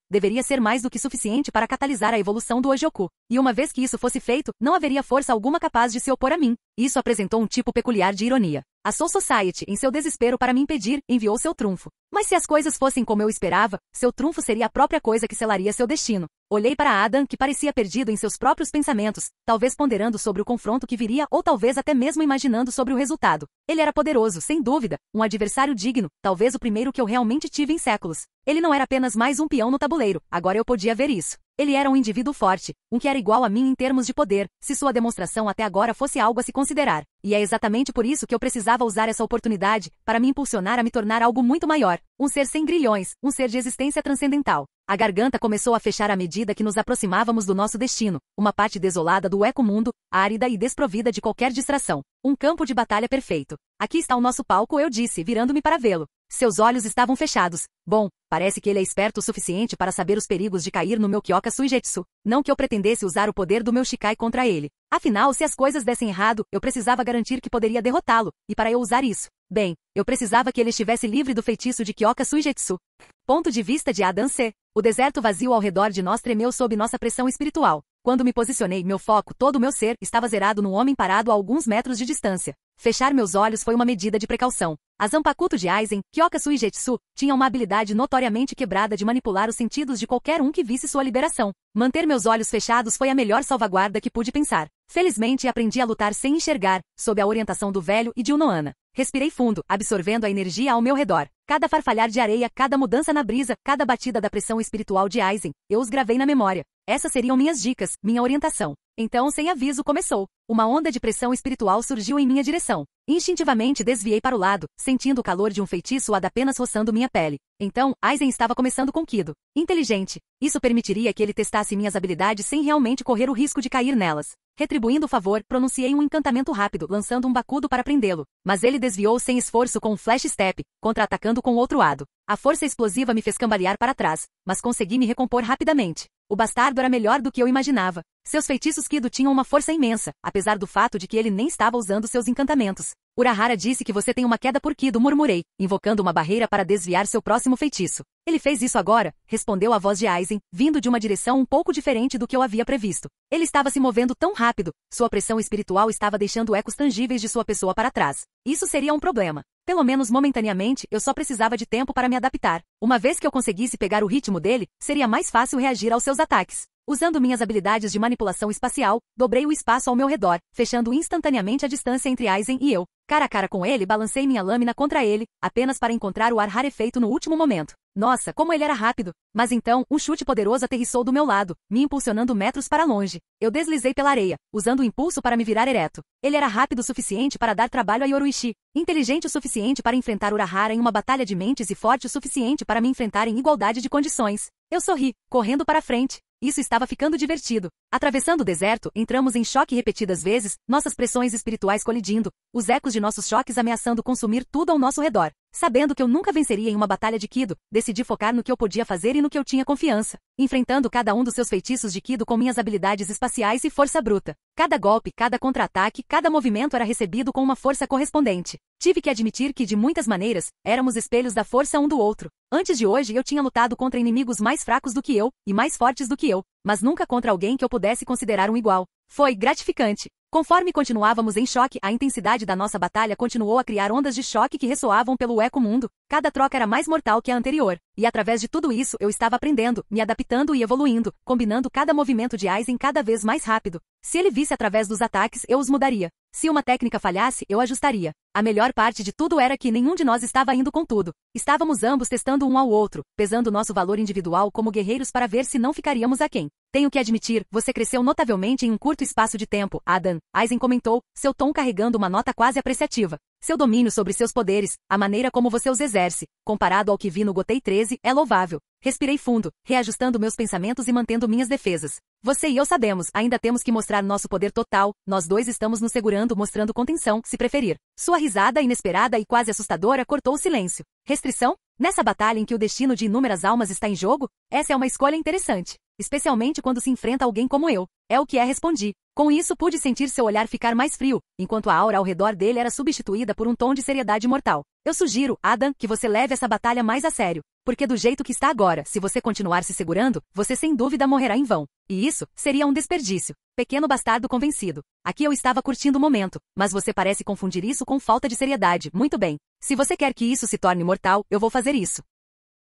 deveria ser mais do que suficiente para catalisar a evolução do Ojioku. E uma vez que isso fosse feito, não haveria força alguma capaz de se opor a mim. Isso apresentou um tipo peculiar de ironia. A Soul Society, em seu desespero para me impedir, enviou seu trunfo. Mas se as coisas fossem como eu esperava, seu trunfo seria a própria coisa que selaria seu destino. Olhei para Adan, que parecia perdido em seus próprios pensamentos, talvez ponderando sobre o confronto que viria ou talvez até mesmo imaginando sobre o resultado. Ele era poderoso, sem dúvida, um adversário digno, talvez o primeiro que eu realmente tive em séculos. Ele não era apenas mais um peão no tabuleiro, agora eu podia ver isso. Ele era um indivíduo forte, um que era igual a mim em termos de poder, se sua demonstração até agora fosse algo a se considerar. E é exatamente por isso que eu precisava usar essa oportunidade, para me impulsionar a me tornar algo muito maior. Um ser sem grilhões, um ser de existência transcendental. A garganta começou a fechar à medida que nos aproximávamos do nosso destino, uma parte desolada do eco-mundo, árida e desprovida de qualquer distração. Um campo de batalha perfeito. Aqui está o nosso palco, eu disse, virando-me para vê-lo. Seus olhos estavam fechados. Bom, parece que ele é esperto o suficiente para saber os perigos de cair no meu Kyoka Suigetsu. Não que eu pretendesse usar o poder do meu Shikai contra ele. Afinal, se as coisas dessem errado, eu precisava garantir que poderia derrotá-lo, e para eu usar isso, bem, eu precisava que ele estivesse livre do feitiço de Kyoka Suigetsu. Ponto de vista de Adan C. O deserto vazio ao redor de nós tremeu sob nossa pressão espiritual. Quando me posicionei, meu foco, todo o meu ser, estava zerado num homem parado a alguns metros de distância. Fechar meus olhos foi uma medida de precaução. A Zanpakuto de Aizen, Kyoka Suigetsu, tinha uma habilidade notoriamente quebrada de manipular os sentidos de qualquer um que visse sua liberação. Manter meus olhos fechados foi a melhor salvaguarda que pude pensar. Felizmente, aprendi a lutar sem enxergar, sob a orientação do velho e de Unohana. Respirei fundo, absorvendo a energia ao meu redor. Cada farfalhar de areia, cada mudança na brisa, cada batida da pressão espiritual de Aizen, eu os gravei na memória. Essas seriam minhas dicas, minha orientação. Então, sem aviso, começou. Uma onda de pressão espiritual surgiu em minha direção. Instintivamente desviei para o lado, sentindo o calor de um feitiço apenas roçando minha pele. Então, Aizen estava começando com Kido. Inteligente. Isso permitiria que ele testasse minhas habilidades sem realmente correr o risco de cair nelas. Retribuindo o favor, pronunciei um encantamento rápido, lançando um bakudo para prendê-lo. Mas ele desviou sem esforço com um flash step, contra-atacando com o outro lado. A força explosiva me fez cambalear para trás, mas consegui me recompor rapidamente. O bastardo era melhor do que eu imaginava. Seus feitiços Kido tinham uma força imensa, apesar do fato de que ele nem estava usando seus encantamentos. Urahara disse que você tem uma queda por Kido, murmurei, invocando uma barreira para desviar seu próximo feitiço. Ele fez isso agora, respondeu a voz de Aizen, vindo de uma direção um pouco diferente do que eu havia previsto. Ele estava se movendo tão rápido, sua pressão espiritual estava deixando ecos tangíveis de sua pessoa para trás. Isso seria um problema. Pelo menos momentaneamente, eu só precisava de tempo para me adaptar. Uma vez que eu conseguisse pegar o ritmo dele, seria mais fácil reagir aos seus ataques. Usando minhas habilidades de manipulação espacial, dobrei o espaço ao meu redor, fechando instantaneamente a distância entre Aizen e eu. Cara a cara com ele, balancei minha lâmina contra ele, apenas para encontrar o ar rarefeito no último momento. Nossa, como ele era rápido! Mas então, um chute poderoso aterrissou do meu lado, me impulsionando metros para longe. Eu deslizei pela areia, usando o impulso para me virar ereto. Ele era rápido o suficiente para dar trabalho a Yoruichi, inteligente o suficiente para enfrentar Urahara em uma batalha de mentes e forte o suficiente para me enfrentar em igualdade de condições. Eu sorri, correndo para frente. Isso estava ficando divertido. Atravessando o deserto, entramos em choque repetidas vezes, nossas pressões espirituais colidindo, os ecos de nossos choques ameaçando consumir tudo ao nosso redor. Sabendo que eu nunca venceria em uma batalha de Kido, decidi focar no que eu podia fazer e no que eu tinha confiança, enfrentando cada um dos seus feitiços de Kido com minhas habilidades espaciais e força bruta. Cada golpe, cada contra-ataque, cada movimento era recebido com uma força correspondente. Tive que admitir que, de muitas maneiras, éramos espelhos da força um do outro. Antes de hoje eu tinha lutado contra inimigos mais fracos do que eu, e mais fortes do que eu, mas nunca contra alguém que eu pudesse considerar um igual. Foi gratificante. Conforme continuávamos em choque, a intensidade da nossa batalha continuou a criar ondas de choque que ressoavam pelo eco-mundo. Cada troca era mais mortal que a anterior. E através de tudo isso, eu estava aprendendo, me adaptando e evoluindo, combinando cada movimento de Aizen cada vez mais rápido. Se ele visse através dos ataques, eu os mudaria. Se uma técnica falhasse, eu ajustaria. A melhor parte de tudo era que nenhum de nós estava indo com tudo. Estávamos ambos testando um ao outro, pesando nosso valor individual como guerreiros para ver se não ficaríamos aquém. Tenho que admitir, você cresceu notavelmente em um curto espaço de tempo, Adam, Aizen comentou, seu tom carregando uma nota quase apreciativa. Seu domínio sobre seus poderes, a maneira como você os exerce, comparado ao que vi no Gotei 13, é louvável. Respirei fundo, reajustando meus pensamentos e mantendo minhas defesas. Você e eu sabemos, ainda temos que mostrar nosso poder total, nós dois estamos nos segurando mostrando contenção, se preferir. Sua risada inesperada e quase assustadora cortou o silêncio. Restrição? Nessa batalha em que o destino de inúmeras almas está em jogo? Essa é uma escolha interessante. Especialmente quando se enfrenta alguém como eu. É o que respondi. Com isso pude sentir seu olhar ficar mais frio, enquanto a aura ao redor dele era substituída por um tom de seriedade mortal. Eu sugiro, Adam, que você leve essa batalha mais a sério. Porque do jeito que está agora, se você continuar se segurando, você sem dúvida morrerá em vão. E isso seria um desperdício. Pequeno bastardo convencido. Aqui eu estava curtindo o momento, mas você parece confundir isso com falta de seriedade. Muito bem. Se você quer que isso se torne mortal, eu vou fazer isso.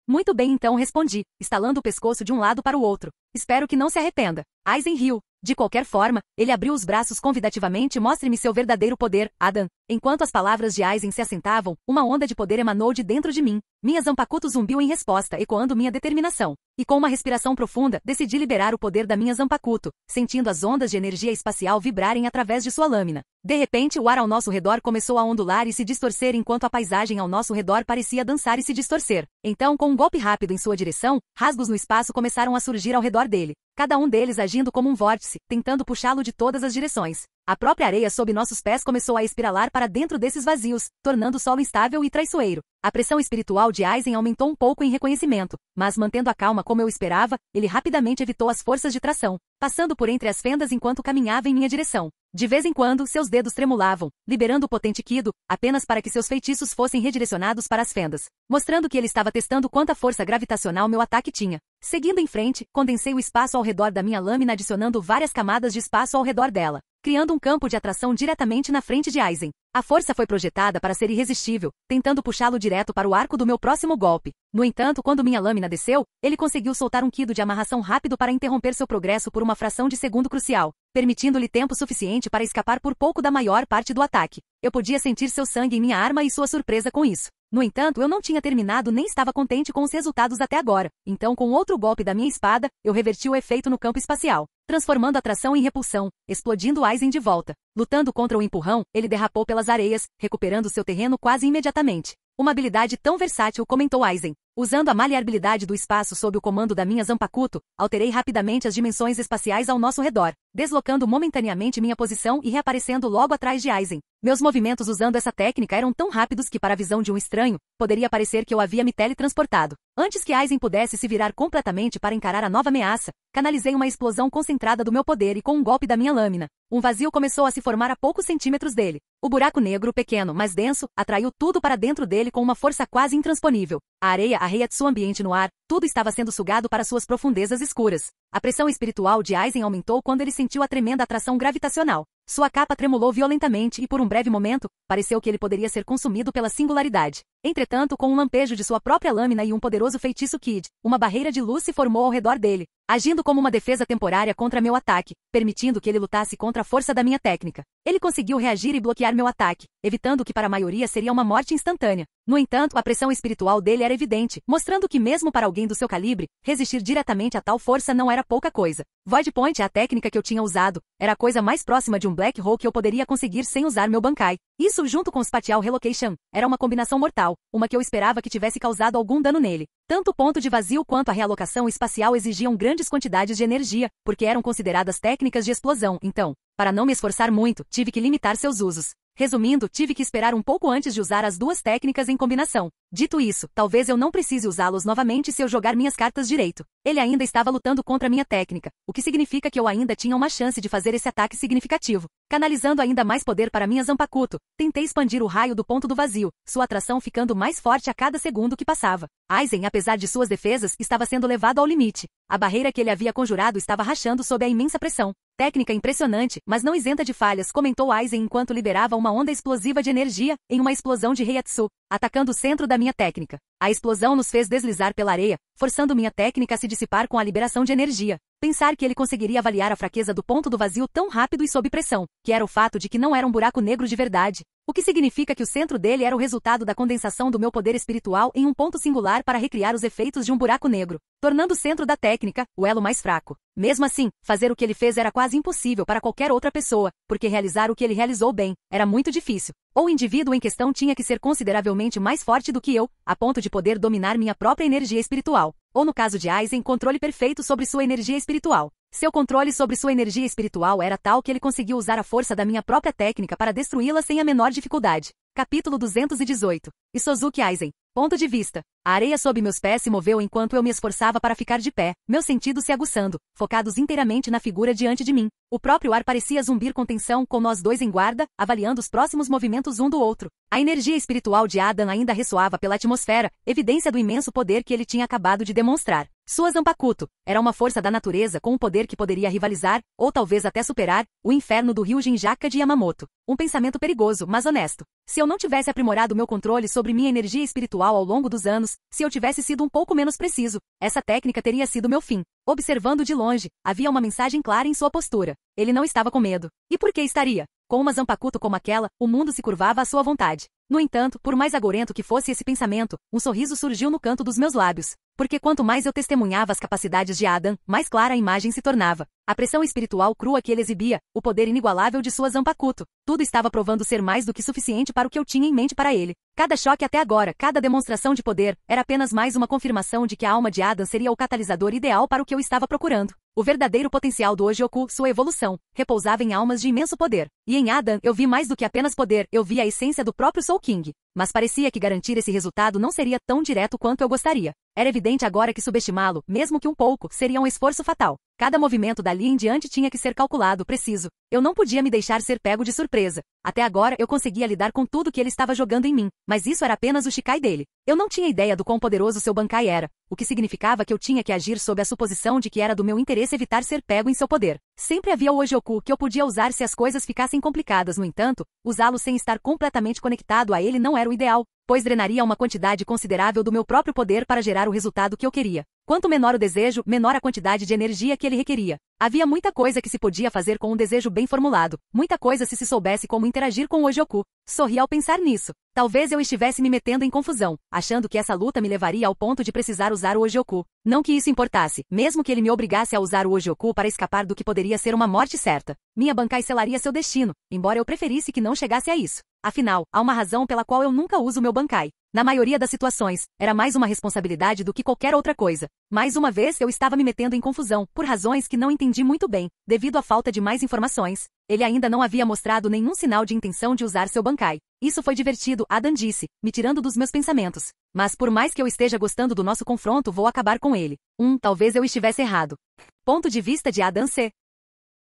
Muito bem, então respondi, estalando o pescoço de um lado para o outro. Espero que não se arrependa. Aizen riu. De qualquer forma, ele abriu os braços convidativamente. Mostre-me seu verdadeiro poder, Adam. Enquanto as palavras de Aizen se assentavam, uma onda de poder emanou de dentro de mim. Minha Zanpakuto zumbiu em resposta, ecoando minha determinação. E com uma respiração profunda, decidi liberar o poder da minha Zanpakuto, sentindo as ondas de energia espacial vibrarem através de sua lâmina. De repente, o ar ao nosso redor começou a ondular e se distorcer enquanto a paisagem ao nosso redor parecia dançar e se distorcer. Então, com um golpe rápido em sua direção, rasgos no espaço começaram a surgir ao redor dele. Cada um deles agindo como um vórtice, tentando puxá-lo de todas as direções. A própria areia sob nossos pés começou a espiralar para dentro desses vazios, tornando o solo instável e traiçoeiro. A pressão espiritual de Aizen aumentou um pouco em reconhecimento, mas mantendo a calma como eu esperava, ele rapidamente evitou as forças de tração, passando por entre as fendas enquanto caminhava em minha direção. De vez em quando, seus dedos tremulavam, liberando o potente Kido, apenas para que seus feitiços fossem redirecionados para as fendas, mostrando que ele estava testando quanta força gravitacional meu ataque tinha. Seguindo em frente, condensei o espaço ao redor da minha lâmina adicionando várias camadas de espaço ao redor dela, criando um campo de atração diretamente na frente de Aizen. A força foi projetada para ser irresistível, tentando puxá-lo direto para o arco do meu próximo golpe. No entanto, quando minha lâmina desceu, ele conseguiu soltar um Kido de amarração rápido para interromper seu progresso por uma fração de segundo crucial, permitindo-lhe tempo suficiente para escapar por pouco da maior parte do ataque. Eu podia sentir seu sangue em minha arma e sua surpresa com isso. No entanto, eu não tinha terminado nem estava contente com os resultados até agora. Então, com outro golpe da minha espada, eu reverti o efeito no campo espacial, transformando a atração em repulsão, explodindo Aizen de volta. Lutando contra o empurrão, ele derrapou pelas areias, recuperando seu terreno quase imediatamente. Uma habilidade tão versátil, comentou Aizen. Usando a maleabilidade do espaço sob o comando da minha Zanpakuto, alterei rapidamente as dimensões espaciais ao nosso redor, deslocando momentaneamente minha posição e reaparecendo logo atrás de Aizen. Meus movimentos usando essa técnica eram tão rápidos que, para a visão de um estranho, poderia parecer que eu havia me teletransportado. Antes que Aizen pudesse se virar completamente para encarar a nova ameaça, canalizei uma explosão concentrada do meu poder e com um golpe da minha lâmina, um vazio começou a se formar a poucos centímetros dele. O buraco negro, pequeno, mas denso, atraiu tudo para dentro dele com uma força quase intransponível. A areia, a Reiatsu ambiente no ar, tudo estava sendo sugado para suas profundezas escuras. A pressão espiritual de Aizen aumentou quando ele sentiu a tremenda atração gravitacional. Sua capa tremulou violentamente e por um breve momento, pareceu que ele poderia ser consumido pela singularidade. Entretanto, com um lampejo de sua própria lâmina e um poderoso feitiço Kid, uma barreira de luz se formou ao redor dele, agindo como uma defesa temporária contra meu ataque, permitindo que ele lutasse contra a força da minha técnica. Ele conseguiu reagir e bloquear meu ataque, evitando o que para a maioria seria uma morte instantânea. No entanto, a pressão espiritual dele era evidente, mostrando que mesmo para alguém do seu calibre, resistir diretamente a tal força não era pouca coisa. Void Point é a técnica que eu tinha usado, era a coisa mais próxima de um Black Hole que eu poderia conseguir sem usar meu Bankai. Isso junto com Spatial Relocation, era uma combinação mortal, uma que eu esperava que tivesse causado algum dano nele. Tanto o ponto de vazio quanto a realocação espacial exigiam grandes quantidades de energia, porque eram consideradas técnicas de explosão, então, para não me esforçar muito, tive que limitar seus usos. Resumindo, tive que esperar um pouco antes de usar as duas técnicas em combinação. Dito isso, talvez eu não precise usá-los novamente se eu jogar minhas cartas direito. Ele ainda estava lutando contra minha técnica, o que significa que eu ainda tinha uma chance de fazer esse ataque significativo. Canalizando ainda mais poder para minha Zanpakuto, tentei expandir o raio do ponto do vazio, sua atração ficando mais forte a cada segundo que passava. Aizen, apesar de suas defesas, estava sendo levado ao limite. A barreira que ele havia conjurado estava rachando sob a imensa pressão. Técnica impressionante, mas não isenta de falhas, comentou Aizen enquanto liberava uma onda explosiva de energia em uma explosão de Reiatsu, atacando o centro da minha técnica. A explosão nos fez deslizar pela areia, forçando minha técnica a se dissipar com a liberação de energia. Pensar que ele conseguiria avaliar a fraqueza do ponto do vazio tão rápido e sob pressão, que era o fato de que não era um buraco negro de verdade. O que significa que o centro dele era o resultado da condensação do meu poder espiritual em um ponto singular para recriar os efeitos de um buraco negro, tornando o centro da técnica o elo mais fraco. Mesmo assim, fazer o que ele fez era quase impossível para qualquer outra pessoa, porque realizar o que ele realizou bem era muito difícil. Ou o indivíduo em questão tinha que ser consideravelmente mais forte do que eu, a ponto de poder dominar minha própria energia espiritual. Ou no caso de Aizen, controle perfeito sobre sua energia espiritual. Seu controle sobre sua energia espiritual era tal que ele conseguiu usar a força da minha própria técnica para destruí-la sem a menor dificuldade. Capítulo 218. Isozuki Aizen. Ponto de vista. A areia sob meus pés se moveu enquanto eu me esforçava para ficar de pé, meus sentidos se aguçando, focados inteiramente na figura diante de mim. O próprio ar parecia zumbir com tensão, com nós dois em guarda, avaliando os próximos movimentos um do outro. A energia espiritual de Adam ainda ressoava pela atmosfera, evidência do imenso poder que ele tinha acabado de demonstrar. Sua Zanpakuto era uma força da natureza com um poder que poderia rivalizar, ou talvez até superar, o inferno do rio Jinjaka de Yamamoto. Um pensamento perigoso, mas honesto. Se eu não tivesse aprimorado meu controle sobre minha energia espiritual ao longo dos anos, se eu tivesse sido um pouco menos preciso, essa técnica teria sido meu fim. Observando de longe, havia uma mensagem clara em sua postura. Ele não estava com medo. E por que estaria? Com uma Zanpakuto como aquela, o mundo se curvava à sua vontade. No entanto, por mais agorento que fosse esse pensamento, um sorriso surgiu no canto dos meus lábios. Porque quanto mais eu testemunhava as capacidades de Adam, mais clara a imagem se tornava. A pressão espiritual crua que ele exibia, o poder inigualável de sua Zanpakuto, tudo estava provando ser mais do que suficiente para o que eu tinha em mente para ele. Cada choque até agora, cada demonstração de poder, era apenas mais uma confirmação de que a alma de Adam seria o catalisador ideal para o que eu estava procurando. O verdadeiro potencial do Ojioku, sua evolução, repousava em almas de imenso poder. E em Adam, eu vi mais do que apenas poder, eu vi a essência do próprio Soul King. Mas parecia que garantir esse resultado não seria tão direto quanto eu gostaria. Era evidente agora que subestimá-lo, mesmo que um pouco, seria um esforço fatal. Cada movimento dali em diante tinha que ser calculado, preciso. Eu não podia me deixar ser pego de surpresa. Até agora eu conseguia lidar com tudo que ele estava jogando em mim, mas isso era apenas o Shikai dele. Eu não tinha ideia do quão poderoso seu Bankai era, o que significava que eu tinha que agir sob a suposição de que era do meu interesse evitar ser pego em seu poder. Sempre havia o Ojioku que eu podia usar se as coisas ficassem complicadas, no entanto, usá-lo sem estar completamente conectado a ele não era o ideal, pois drenaria uma quantidade considerável do meu próprio poder para gerar o resultado que eu queria. Quanto menor o desejo, menor a quantidade de energia que ele requeria. Havia muita coisa que se podia fazer com um desejo bem formulado, muita coisa se soubesse como interagir com o Ojioku. Sorri ao pensar nisso. Talvez eu estivesse me metendo em confusão, achando que essa luta me levaria ao ponto de precisar usar o Ojioku. Não que isso importasse, mesmo que ele me obrigasse a usar o Ojioku para escapar do que poderia ser uma morte certa. Minha Bankai selaria seu destino, embora eu preferisse que não chegasse a isso. Afinal, há uma razão pela qual eu nunca uso meu Bankai. Na maioria das situações, era mais uma responsabilidade do que qualquer outra coisa. Mais uma vez eu estava me metendo em confusão, por razões que não entendi muito bem, devido à falta de mais informações. Ele ainda não havia mostrado nenhum sinal de intenção de usar seu Bankai. Isso foi divertido, Adam disse, me tirando dos meus pensamentos. Mas por mais que eu esteja gostando do nosso confronto, vou acabar com ele. Talvez eu estivesse errado. Ponto de vista de Adam C.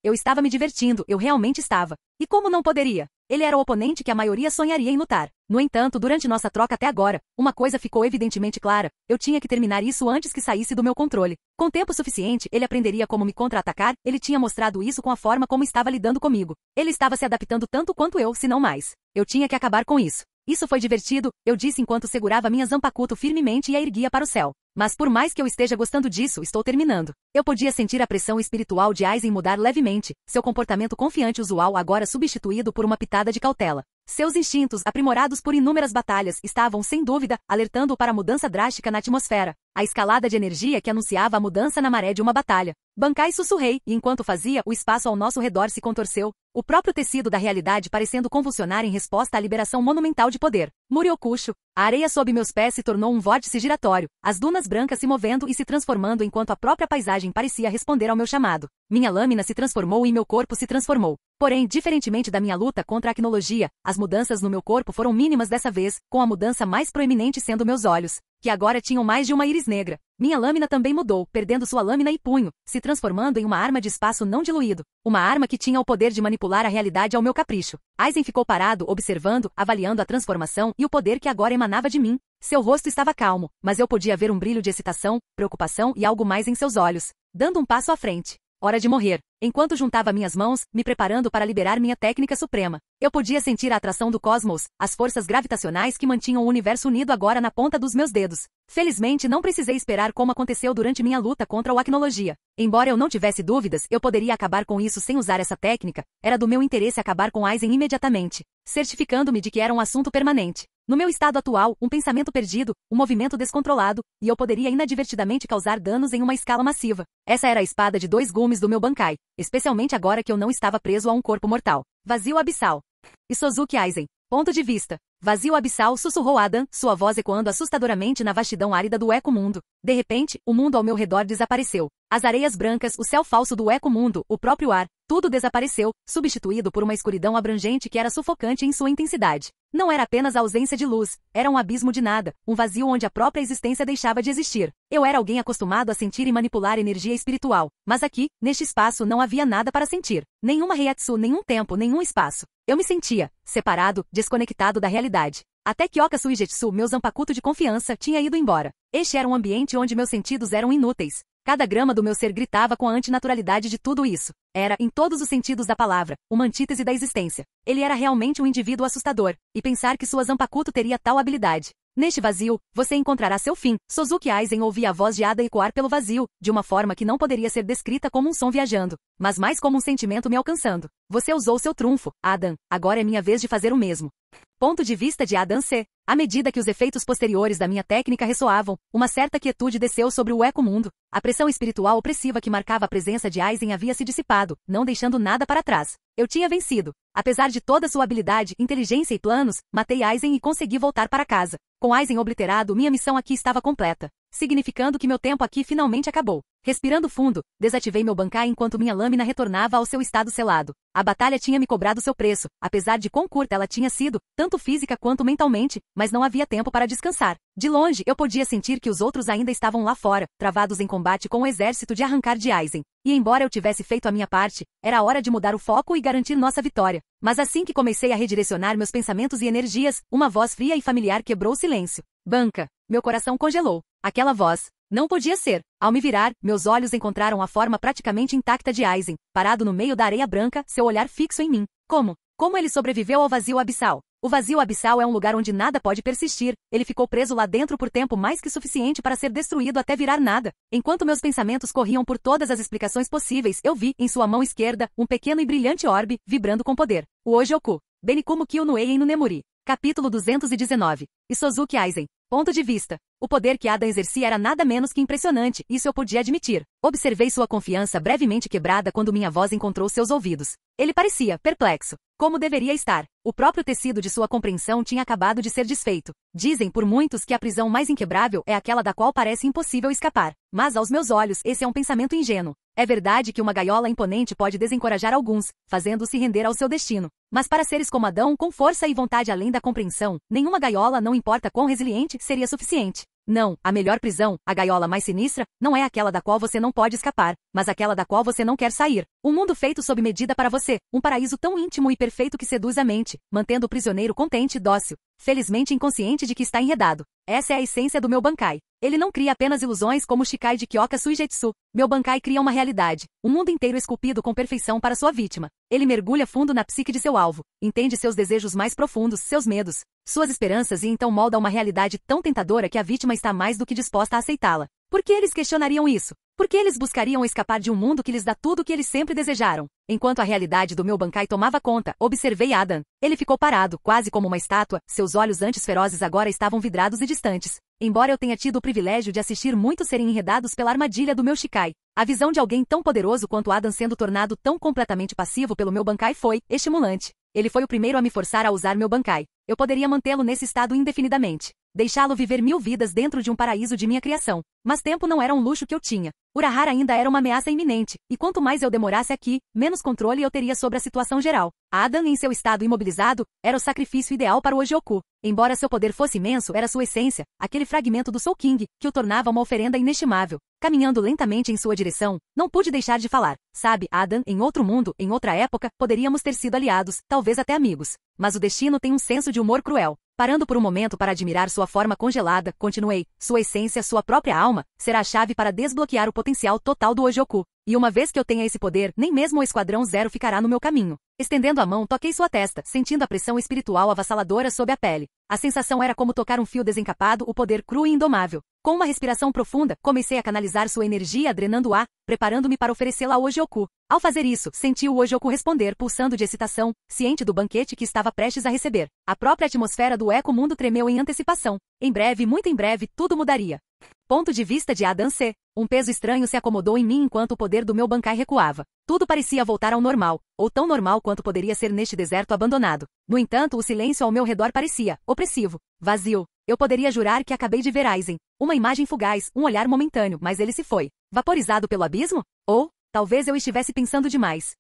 Eu estava me divertindo, eu realmente estava. E como não poderia? Ele era o oponente que a maioria sonharia em lutar. No entanto, durante nossa troca até agora, uma coisa ficou evidentemente clara, eu tinha que terminar isso antes que saísse do meu controle. Com tempo suficiente, ele aprenderia como me contra-atacar, ele tinha mostrado isso com a forma como estava lidando comigo. Ele estava se adaptando tanto quanto eu, se não mais. Eu tinha que acabar com isso. Isso foi divertido, eu disse enquanto segurava minha Zanpakuto firmemente e a erguia para o céu. Mas por mais que eu esteja gostando disso, estou terminando. Eu podia sentir a pressão espiritual de Aizen mudar levemente, seu comportamento confiante usual agora substituído por uma pitada de cautela. Seus instintos, aprimorados por inúmeras batalhas, estavam, sem dúvida, alertando-o para a mudança drástica na atmosfera. A escalada de energia que anunciava a mudança na maré de uma batalha. Bankai sussurrei, e enquanto fazia, o espaço ao nosso redor se contorceu, o próprio tecido da realidade parecendo convulsionar em resposta à liberação monumental de poder. Muriokusho. A areia sob meus pés se tornou um vórtice giratório, as dunas brancas se movendo e se transformando enquanto a própria paisagem parecia responder ao meu chamado. Minha lâmina se transformou e meu corpo se transformou. Porém, diferentemente da minha luta contra a acnologia, as mudanças no meu corpo foram mínimas dessa vez, com a mudança mais proeminente sendo meus olhos, que agora tinham mais de uma íris negra. Minha lâmina também mudou, perdendo sua lâmina e punho, se transformando em uma arma de espaço não diluído. Uma arma que tinha o poder de manipular a realidade ao meu capricho. Aizen ficou parado, observando, avaliando a transformação e o poder que agora emanava de mim. Seu rosto estava calmo, mas eu podia ver um brilho de excitação, preocupação e algo mais em seus olhos. Dando um passo à frente. Hora de morrer. Enquanto juntava minhas mãos, me preparando para liberar minha técnica suprema, Eu podia sentir a atração do cosmos, as forças gravitacionais que mantinham o universo unido agora na ponta dos meus dedos. Felizmente não precisei esperar como aconteceu durante minha luta contra o Acnologia. Embora eu não tivesse dúvidas, eu poderia acabar com isso sem usar essa técnica, era do meu interesse acabar com Aizen imediatamente, certificando-me de que era um assunto permanente. No meu estado atual, um pensamento perdido, um movimento descontrolado, e eu poderia inadvertidamente causar danos em uma escala massiva. Essa era a espada de 2 gumes do meu Bankai, especialmente agora que eu não estava preso a um corpo mortal. Vazio abissal. Isozuki Aizen. Ponto de vista. Vazio abissal, sussurrou Adam, sua voz ecoando assustadoramente na vastidão árida do eco-mundo. De repente, o mundo ao meu redor desapareceu. As areias brancas, o céu falso do eco-mundo, o próprio ar, tudo desapareceu, substituído por uma escuridão abrangente que era sufocante em sua intensidade. Não era apenas a ausência de luz, era um abismo de nada, um vazio onde a própria existência deixava de existir. Eu era alguém acostumado a sentir e manipular energia espiritual, mas aqui, neste espaço não havia nada para sentir. Nenhuma reiatsu, nenhum tempo, nenhum espaço. Eu me sentia separado, desconectado da realidade. Até que Oka Suigetsu, meu zanpakuto de confiança, tinha ido embora. Este era um ambiente onde meus sentidos eram inúteis. Cada grama do meu ser gritava com a antinaturalidade de tudo isso. Era, em todos os sentidos da palavra, uma antítese da existência. Ele era realmente um indivíduo assustador, e pensar que sua zanpakuto teria tal habilidade. Neste vazio, você encontrará seu fim. Sozuki Aizen ouvia a voz de Ada ecoar pelo vazio, de uma forma que não poderia ser descrita como um som viajando, mas mais como um sentimento me alcançando. Você usou seu trunfo, Adam. Agora é minha vez de fazer o mesmo. Ponto de vista de Adam C. À medida que os efeitos posteriores da minha técnica ressoavam, uma certa quietude desceu sobre o eco-mundo. A pressão espiritual opressiva que marcava a presença de Aizen havia se dissipado, não deixando nada para trás. Eu tinha vencido. Apesar de toda sua habilidade, inteligência e planos, matei Aizen e consegui voltar para casa. Com Aizen obliterado, minha missão aqui estava completa, significando que meu tempo aqui finalmente acabou. Respirando fundo, desativei meu Bankai enquanto minha lâmina retornava ao seu estado selado. A batalha tinha me cobrado seu preço, apesar de quão curta ela tinha sido, tanto física quanto mentalmente, mas não havia tempo para descansar. De longe, eu podia sentir que os outros ainda estavam lá fora, travados em combate com o exército de arrancar de Aizen. E embora eu tivesse feito a minha parte, era hora de mudar o foco e garantir nossa vitória. Mas assim que comecei a redirecionar meus pensamentos e energias, uma voz fria e familiar quebrou o silêncio. Banca. Meu coração congelou. Aquela voz. Não podia ser. Ao me virar, meus olhos encontraram a forma praticamente intacta de Aizen, parado no meio da areia branca, seu olhar fixo em mim. Como ele sobreviveu ao vazio abissal? O vazio abissal é um lugar onde nada pode persistir, ele ficou preso lá dentro por tempo mais que suficiente para ser destruído até virar nada. Enquanto meus pensamentos corriam por todas as explicações possíveis, eu vi, em sua mão esquerda, um pequeno e brilhante orbe, vibrando com poder. O Ojoku. Benikumu Kyu no Eien no Nemuri. Capítulo 219. Isozuki Aizen. Ponto de vista. O poder que Adam exercia era nada menos que impressionante, isso eu podia admitir. Observei sua confiança brevemente quebrada quando minha voz encontrou seus ouvidos. Ele parecia perplexo. Como deveria estar? O próprio tecido de sua compreensão tinha acabado de ser desfeito. Dizem por muitos que a prisão mais inquebrável é aquela da qual parece impossível escapar. Mas aos meus olhos, esse é um pensamento ingênuo. É verdade que uma gaiola imponente pode desencorajar alguns, fazendo-os se render ao seu destino. Mas para seres como Adão, com força e vontade além da compreensão, nenhuma gaiola, não importa quão resiliente, seria suficiente. Não, a melhor prisão, a gaiola mais sinistra, não é aquela da qual você não pode escapar, mas aquela da qual você não quer sair. Um mundo feito sob medida para você, um paraíso tão íntimo e perfeito que seduz a mente, mantendo o prisioneiro contente e dócil, felizmente inconsciente de que está enredado. Essa é a essência do meu Bankai. Ele não cria apenas ilusões como o Shikai de Kyoka Suigetsu. Meu Bankai cria uma realidade, um mundo inteiro esculpido com perfeição para sua vítima. Ele mergulha fundo na psique de seu alvo, entende seus desejos mais profundos, seus medos, suas esperanças e então molda uma realidade tão tentadora que a vítima está mais do que disposta a aceitá-la. Por que eles questionariam isso? Por que eles buscariam escapar de um mundo que lhes dá tudo o que eles sempre desejaram? Enquanto a realidade do meu Bankai tomava conta, observei Adam. Ele ficou parado, quase como uma estátua, seus olhos antes ferozes agora estavam vidrados e distantes. Embora eu tenha tido o privilégio de assistir muitos serem enredados pela armadilha do meu Shikai, a visão de alguém tão poderoso quanto Adam sendo tornado tão completamente passivo pelo meu Bankai foi estimulante. Ele foi o primeiro a me forçar a usar meu Bankai. Eu poderia mantê-lo nesse estado indefinidamente. Deixá-lo viver 1000 vidas dentro de um paraíso de minha criação. Mas tempo não era um luxo que eu tinha. Urahara ainda era uma ameaça iminente, e quanto mais eu demorasse aqui, menos controle eu teria sobre a situação geral. Adam, em seu estado imobilizado, era o sacrifício ideal para o Ojoku. Embora seu poder fosse imenso, era sua essência, aquele fragmento do Soul King, que o tornava uma oferenda inestimável. Caminhando lentamente em sua direção, não pude deixar de falar. Sabe, Adam, em outro mundo, em outra época, poderíamos ter sido aliados, talvez até amigos. Mas o destino tem um senso de humor cruel. Parando por um momento para admirar sua forma congelada, continuei. Sua essência, sua própria alma, será a chave para desbloquear o potencial total do Ojoku. E uma vez que eu tenha esse poder, nem mesmo o Esquadrão Zero ficará no meu caminho. Estendendo a mão, toquei sua testa, sentindo a pressão espiritual avassaladora sob a pele. A sensação era como tocar um fio desencapado, o poder cru e indomável. Com uma respiração profunda, comecei a canalizar sua energia drenando o ar, preparando-me para oferecê-la ao Ojioku. Ao fazer isso, senti o Ojioku responder, pulsando de excitação, ciente do banquete que estava prestes a receber. A própria atmosfera do eco-mundo tremeu em antecipação. Em breve, muito em breve, tudo mudaria. Ponto de vista de Adam C. Um peso estranho se acomodou em mim enquanto o poder do meu Bankai recuava. Tudo parecia voltar ao normal, ou tão normal quanto poderia ser neste deserto abandonado. No entanto, o silêncio ao meu redor parecia opressivo, vazio. Eu poderia jurar que acabei de ver Aizen. Uma imagem fugaz, um olhar momentâneo, mas ele se foi. Vaporizado pelo abismo? Ou, talvez eu estivesse pensando demais.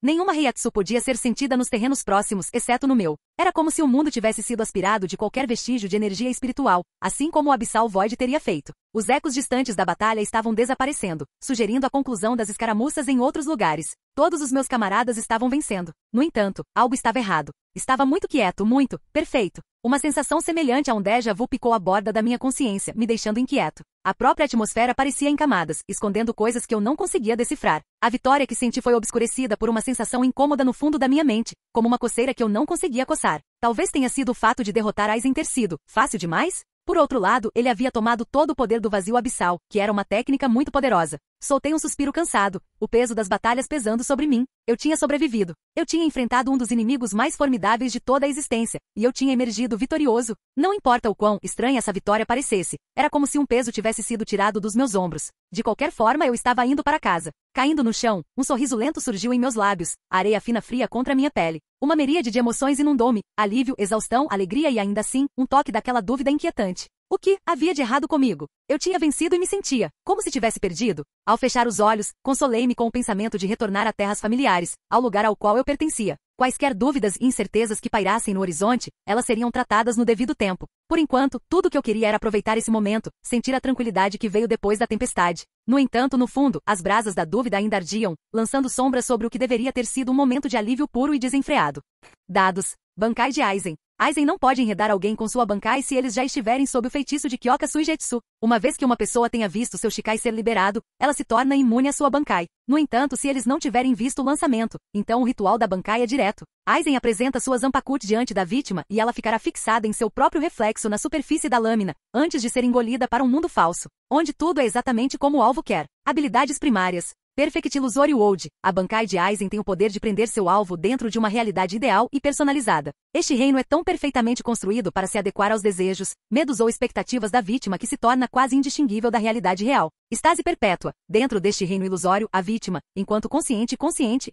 Nenhuma Reiatsu podia ser sentida nos terrenos próximos, exceto no meu. Era como se o mundo tivesse sido aspirado de qualquer vestígio de energia espiritual, assim como o Abyssal Void teria feito. Os ecos distantes da batalha estavam desaparecendo, sugerindo a conclusão das escaramuças em outros lugares. Todos os meus camaradas estavam vencendo. No entanto, algo estava errado. Estava muito quieto, muito, perfeito. Uma sensação semelhante a um déjà vu picou a borda da minha consciência, me deixando inquieto. A própria atmosfera parecia em camadas, escondendo coisas que eu não conseguia decifrar. A vitória que senti foi obscurecida por uma sensação incômoda no fundo da minha mente, como uma coceira que eu não conseguia coçar. Talvez tenha sido o fato de derrotar Aizen ter sido fácil demais? Por outro lado, ele havia tomado todo o poder do vazio abissal, que era uma técnica muito poderosa. Soltei um suspiro cansado, o peso das batalhas pesando sobre mim. Eu tinha sobrevivido. Eu tinha enfrentado um dos inimigos mais formidáveis de toda a existência, e eu tinha emergido vitorioso. Não importa o quão estranha essa vitória parecesse, era como se um peso tivesse sido tirado dos meus ombros. De qualquer forma, eu estava indo para casa. Caindo no chão, um sorriso lento surgiu em meus lábios, a areia fina fria contra minha pele. Uma miríade de emoções inundou-me, alívio, exaustão, alegria e ainda assim, um toque daquela dúvida inquietante. O que havia de errado comigo? Eu tinha vencido e me sentia como se tivesse perdido. Ao fechar os olhos, consolei-me com o pensamento de retornar a terras familiares, ao lugar ao qual eu pertencia. Quaisquer dúvidas e incertezas que pairassem no horizonte, elas seriam tratadas no devido tempo. Por enquanto, tudo o que eu queria era aproveitar esse momento, sentir a tranquilidade que veio depois da tempestade. No entanto, no fundo, as brasas da dúvida ainda ardiam, lançando sombras sobre o que deveria ter sido um momento de alívio puro e desenfreado. Dados. Bankai de Aizen. Aizen não pode enredar alguém com sua Bankai se eles já estiverem sob o feitiço de Kyoka Suigetsu. Uma vez que uma pessoa tenha visto seu Shikai ser liberado, ela se torna imune à sua Bankai. No entanto, se eles não tiverem visto o lançamento, então o ritual da Bankai é direto. Aizen apresenta sua Zanpakuti diante da vítima e ela ficará fixada em seu próprio reflexo na superfície da lâmina, antes de ser engolida para um mundo falso, onde tudo é exatamente como o alvo quer. Habilidades primárias. Perfect Illusory World. A Bankai de Aizen tem o poder de prender seu alvo dentro de uma realidade ideal e personalizada. Este reino é tão perfeitamente construído para se adequar aos desejos, medos ou expectativas da vítima que se torna quase indistinguível da realidade real. Estase perpétua. Dentro deste reino ilusório, a vítima, enquanto consciente,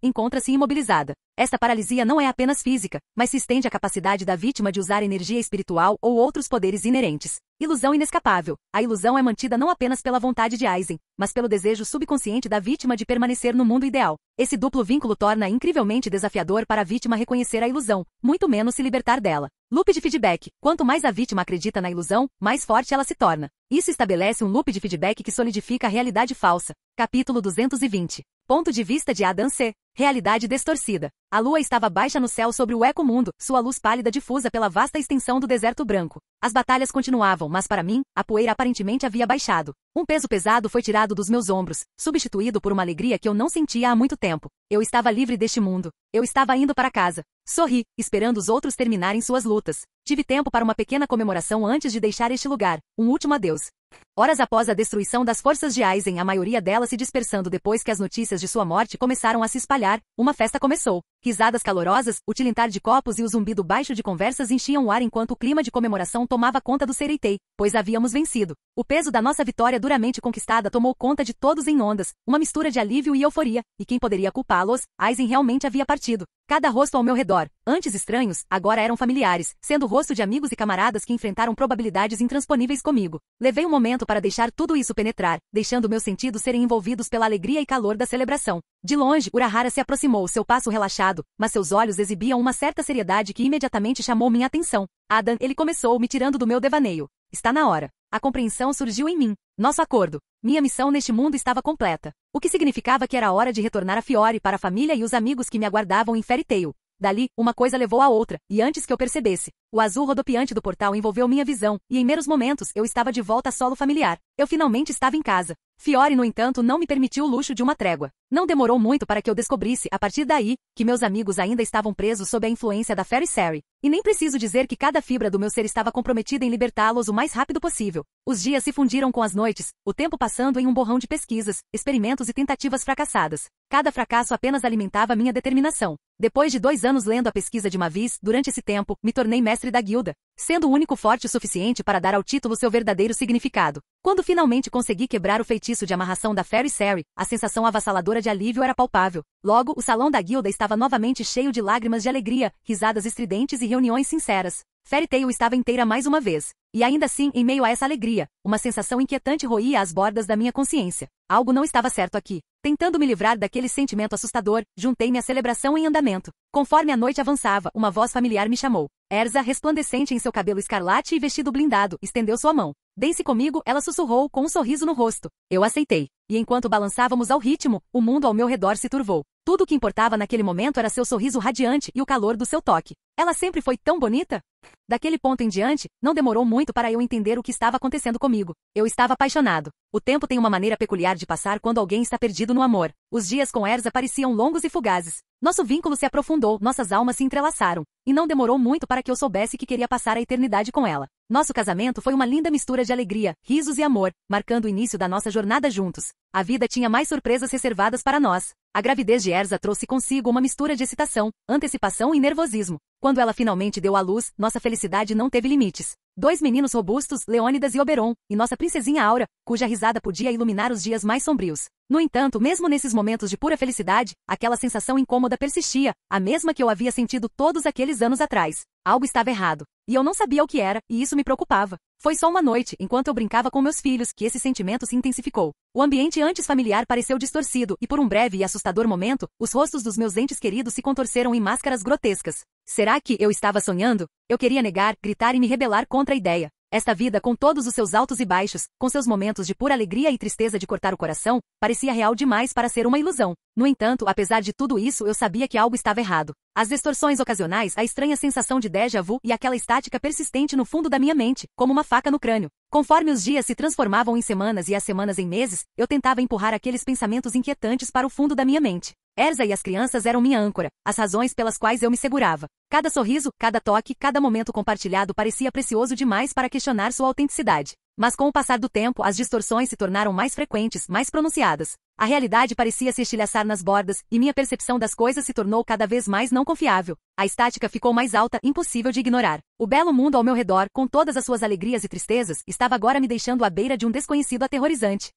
encontra-se imobilizada. Esta paralisia não é apenas física, mas se estende à capacidade da vítima de usar energia espiritual ou outros poderes inerentes. Ilusão inescapável. A ilusão é mantida não apenas pela vontade de Aizen, mas pelo desejo subconsciente da vítima de permanecer no mundo ideal. Esse duplo vínculo torna incrivelmente desafiador para a vítima reconhecer a ilusão, muito menos se libertar dela. Loop de feedback. Quanto mais a vítima acredita na ilusão, mais forte ela se torna. Isso estabelece um loop de feedback que solidifica a realidade falsa. Capítulo 220. Ponto de vista de Adam C. Realidade distorcida. A lua estava baixa no céu sobre o eco-mundo, sua luz pálida difusa pela vasta extensão do deserto branco. As batalhas continuavam, mas para mim, a poeira aparentemente havia baixado. Um peso pesado foi tirado dos meus ombros, substituído por uma alegria que eu não sentia há muito tempo. Eu estava livre deste mundo. Eu estava indo para casa. Sorri, esperando os outros terminarem suas lutas. Tive tempo para uma pequena comemoração antes de deixar este lugar, um último adeus. Horas após a destruição das forças de Aizen, a maioria delas se dispersando depois que as notícias de sua morte começaram a se espalhar, uma festa começou. Risadas calorosas, o tilintar de copos e o zumbido baixo de conversas enchiam o ar enquanto o clima de comemoração tomava conta do Sereitei, pois havíamos vencido. O peso da nossa vitória duramente conquistada tomou conta de todos em ondas, uma mistura de alívio e euforia, e quem poderia culpá-los? Aizen realmente havia partido. Cada rosto ao meu redor, antes estranhos, agora eram familiares, sendo o rosto de amigos e camaradas que enfrentaram probabilidades intransponíveis comigo. Levei um momento para deixar tudo isso penetrar, deixando meus sentidos serem envolvidos pela alegria e calor da celebração. De longe, Urahara se aproximou, seu passo relaxado, mas seus olhos exibiam uma certa seriedade que imediatamente chamou minha atenção. Adam, ele começou, me tirando do meu devaneio. Está na hora. A compreensão surgiu em mim. Nosso acordo. Minha missão neste mundo estava completa. O que significava que era hora de retornar a Fiore para a família e os amigos que me aguardavam em Fairy Tail. Dali, uma coisa levou a outra, e antes que eu percebesse, o azul rodopiante do portal envolveu minha visão, e em meros momentos eu estava de volta a solo familiar. Eu finalmente estava em casa. Fiore, no entanto, não me permitiu o luxo de uma trégua. Não demorou muito para que eu descobrisse, a partir daí, que meus amigos ainda estavam presos sob a influência da Fairy Sari. E nem preciso dizer que cada fibra do meu ser estava comprometida em libertá-los o mais rápido possível. Os dias se fundiram com as noites, o tempo passando em um borrão de pesquisas, experimentos e tentativas fracassadas. Cada fracasso apenas alimentava minha determinação. Depois de 2 anos lendo a pesquisa de Mavis, durante esse tempo, me tornei mestre da guilda, sendo o único forte o suficiente para dar ao título seu verdadeiro significado. Quando finalmente consegui quebrar o feitiço de amarração da Fairy Sari, a sensação avassaladora de alívio era palpável. Logo, o salão da guilda estava novamente cheio de lágrimas de alegria, risadas estridentes e reuniões sinceras. Fairy Tail estava inteira mais uma vez. E ainda assim, em meio a essa alegria, uma sensação inquietante roía as bordas da minha consciência. Algo não estava certo aqui. Tentando me livrar daquele sentimento assustador, juntei-me à celebração em andamento. Conforme a noite avançava, uma voz familiar me chamou. Erza, resplandecente em seu cabelo escarlate e vestido blindado, estendeu sua mão. Dance comigo, ela sussurrou, com um sorriso no rosto. Eu aceitei. E enquanto balançávamos ao ritmo, o mundo ao meu redor se turvou. Tudo o que importava naquele momento era seu sorriso radiante e o calor do seu toque. Ela sempre foi tão bonita? Daquele ponto em diante, não demorou muito para eu entender o que estava acontecendo comigo. Eu estava apaixonado. O tempo tem uma maneira peculiar de passar quando alguém está perdido no amor. Os dias com Erza pareciam longos e fugazes. Nosso vínculo se aprofundou, nossas almas se entrelaçaram. E não demorou muito para que eu soubesse que queria passar a eternidade com ela. Nosso casamento foi uma linda mistura de alegria, risos e amor, marcando o início da nossa jornada juntos. A vida tinha mais surpresas reservadas para nós. A gravidez de Erza trouxe consigo uma mistura de excitação, antecipação e nervosismo. Quando ela finalmente deu à luz, nossa felicidade não teve limites. 2 meninos robustos, Leônidas e Oberon, e nossa princesinha Aura, cuja risada podia iluminar os dias mais sombrios. No entanto, mesmo nesses momentos de pura felicidade, aquela sensação incômoda persistia, a mesma que eu havia sentido todos aqueles anos atrás. Algo estava errado. E eu não sabia o que era, e isso me preocupava. Foi só uma noite, enquanto eu brincava com meus filhos, que esse sentimento se intensificou. O ambiente antes familiar pareceu distorcido, e por um breve e assustador momento, os rostos dos meus entes queridos se contorceram em máscaras grotescas. Será que eu estava sonhando? Eu queria negar, gritar e me rebelar contra a ideia. Esta vida, com todos os seus altos e baixos, com seus momentos de pura alegria e tristeza de cortar o coração, parecia real demais para ser uma ilusão. No entanto, apesar de tudo isso, eu sabia que algo estava errado. As distorções ocasionais, a estranha sensação de déjà vu e aquela estática persistente no fundo da minha mente, como uma faca no crânio. Conforme os dias se transformavam em semanas e as semanas em meses, eu tentava empurrar aqueles pensamentos inquietantes para o fundo da minha mente. Erza e as crianças eram minha âncora, as razões pelas quais eu me segurava. Cada sorriso, cada toque, cada momento compartilhado parecia precioso demais para questionar sua autenticidade. Mas com o passar do tempo, as distorções se tornaram mais frequentes, mais pronunciadas. A realidade parecia se estilhaçar nas bordas, e minha percepção das coisas se tornou cada vez mais não confiável. A estática ficou mais alta, impossível de ignorar. O belo mundo ao meu redor, com todas as suas alegrias e tristezas, estava agora me deixando à beira de um desconhecido aterrorizante.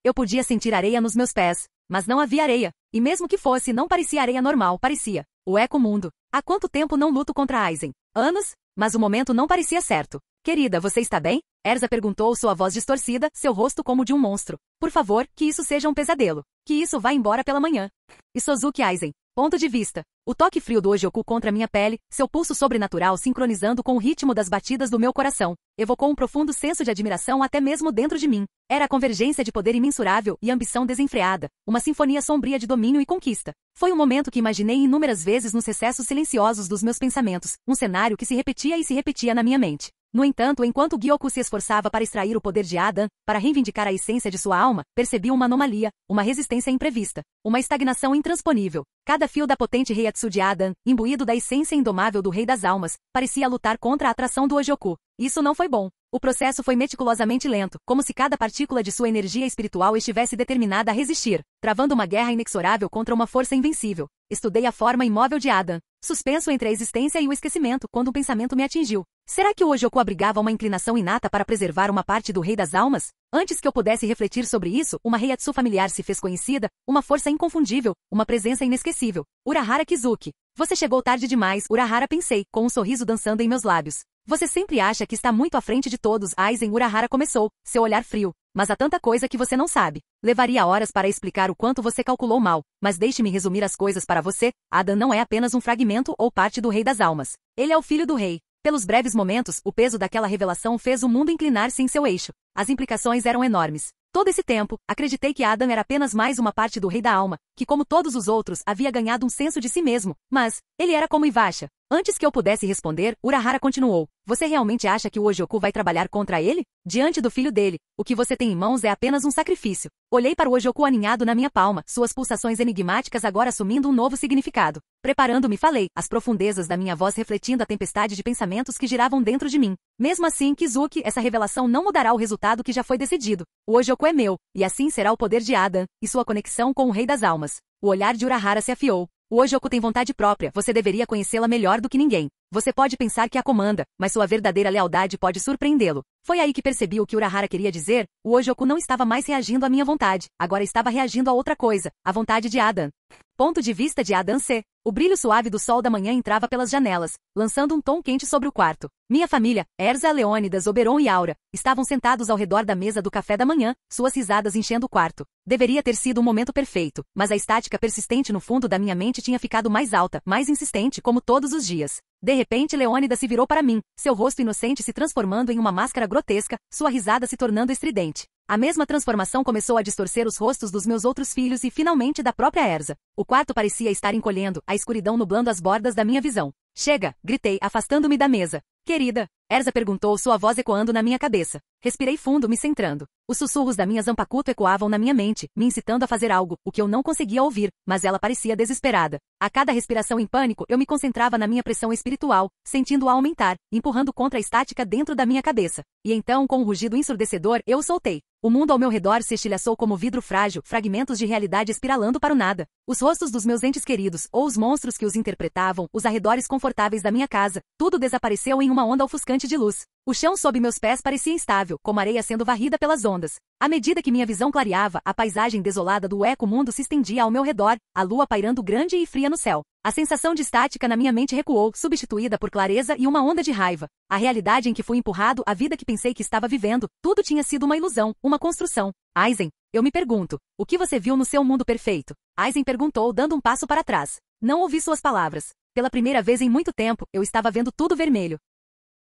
Eu podia sentir areia nos meus pés, mas não havia areia. E mesmo que fosse, não parecia areia normal, parecia o eco-mundo. Há quanto tempo não luto contra Aizen? Anos? Mas o momento não parecia certo. Querida, você está bem? Erza perguntou, sua voz distorcida, seu rosto como de um monstro. Por favor, que isso seja um pesadelo. Que isso vá embora pela manhã. Isozuki Aizen. Ponto de vista. O toque frio do Ojioku contra minha pele, seu pulso sobrenatural sincronizando com o ritmo das batidas do meu coração, evocou um profundo senso de admiração até mesmo dentro de mim. Era a convergência de poder imensurável e ambição desenfreada, uma sinfonia sombria de domínio e conquista. Foi um momento que imaginei inúmeras vezes nos recessos silenciosos dos meus pensamentos, um cenário que se repetia e se repetia na minha mente. No entanto, enquanto Gyoku se esforçava para extrair o poder de Adam, para reivindicar a essência de sua alma, percebi uma anomalia, uma resistência imprevista, uma estagnação intransponível. Cada fio da potente Reiatsu de Adam, imbuído da essência indomável do Rei das Almas, parecia lutar contra a atração do Ojioku. Isso não foi bom. O processo foi meticulosamente lento, como se cada partícula de sua energia espiritual estivesse determinada a resistir, travando uma guerra inexorável contra uma força invencível. Estudei a forma imóvel de Adam, suspenso entre a existência e o esquecimento, quando um pensamento me atingiu. Será que o Ojioku abrigava uma inclinação inata para preservar uma parte do Rei das Almas? Antes que eu pudesse refletir sobre isso, uma Reiatsu familiar se fez conhecida, uma força inconfundível, uma presença inesquecível. Urahara Kizuki. Você chegou tarde demais, Urahara, pensei, com um sorriso dançando em meus lábios. Você sempre acha que está muito à frente de todos, Aizen, Urahara começou, seu olhar frio. Mas há tanta coisa que você não sabe. Levaria horas para explicar o quanto você calculou mal, mas deixe-me resumir as coisas para você. Adam não é apenas um fragmento ou parte do Rei das Almas. Ele é o filho do rei. Pelos breves momentos, o peso daquela revelação fez o mundo inclinar-se em seu eixo. As implicações eram enormes. Todo esse tempo, acreditei que Adam era apenas mais uma parte do Rei da Alma, que como todos os outros, havia ganhado um senso de si mesmo, mas ele era como Ivasha. Antes que eu pudesse responder, Urahara continuou. Você realmente acha que o Ojoku vai trabalhar contra ele? Diante do filho dele, o que você tem em mãos é apenas um sacrifício. Olhei para o Ojoku aninhado na minha palma, suas pulsações enigmáticas agora assumindo um novo significado. Preparando-me, falei, as profundezas da minha voz refletindo a tempestade de pensamentos que giravam dentro de mim. Mesmo assim, Kizuki, essa revelação não mudará o resultado que já foi decidido. O Ojoku é meu, e assim será o poder de Adan, e sua conexão com o Rei das Almas. O olhar de Urahara se afiou. O Ojoku tem vontade própria, você deveria conhecê-la melhor do que ninguém. Você pode pensar que a comanda, mas sua verdadeira lealdade pode surpreendê-lo. Foi aí que percebi o que Urahara queria dizer. O Ojoku não estava mais reagindo à minha vontade, agora estava reagindo a outra coisa, a vontade de Adan. Ponto de vista de Adan C. O brilho suave do sol da manhã entrava pelas janelas, lançando um tom quente sobre o quarto. Minha família, Erza, Leônidas, Oberon e Aura, estavam sentados ao redor da mesa do café da manhã, suas risadas enchendo o quarto. Deveria ter sido um momento perfeito, mas a estática persistente no fundo da minha mente tinha ficado mais alta, mais insistente, como todos os dias. De repente, Leônidas se virou para mim, seu rosto inocente se transformando em uma máscara grotesca, sua risada se tornando estridente. A mesma transformação começou a distorcer os rostos dos meus outros filhos e, finalmente, da própria Erza. O quarto parecia estar encolhendo, a escuridão nublando as bordas da minha visão. Chega, gritei, afastando-me da mesa. Querida, Erza perguntou, sua voz ecoando na minha cabeça. Respirei fundo, me centrando. Os sussurros da minha Zanpakuto ecoavam na minha mente, me incitando a fazer algo, o que eu não conseguia ouvir, mas ela parecia desesperada. A cada respiração em pânico, eu me concentrava na minha pressão espiritual, sentindo-a aumentar, empurrando contra a estática dentro da minha cabeça. E então, com um rugido ensurdecedor, eu o soltei. O mundo ao meu redor se estilhaçou como vidro frágil, fragmentos de realidade espiralando para o nada. Os rostos dos meus entes queridos, ou os monstros que os interpretavam, os arredores confortáveis da minha casa, tudo desapareceu em uma onda ofuscante de luz. O chão sob meus pés parecia instável, como areia sendo varrida pelas ondas. À medida que minha visão clareava, a paisagem desolada do eco-mundo se estendia ao meu redor, a lua pairando grande e fria no céu. A sensação de estática na minha mente recuou, substituída por clareza e uma onda de raiva. A realidade em que fui empurrado, a vida que pensei que estava vivendo, tudo tinha sido uma ilusão, uma construção. Aizen, eu me pergunto, o que você viu no seu mundo perfeito? Aizen perguntou, dando um passo para trás. Não ouvi suas palavras. Pela primeira vez em muito tempo, eu estava vendo tudo vermelho.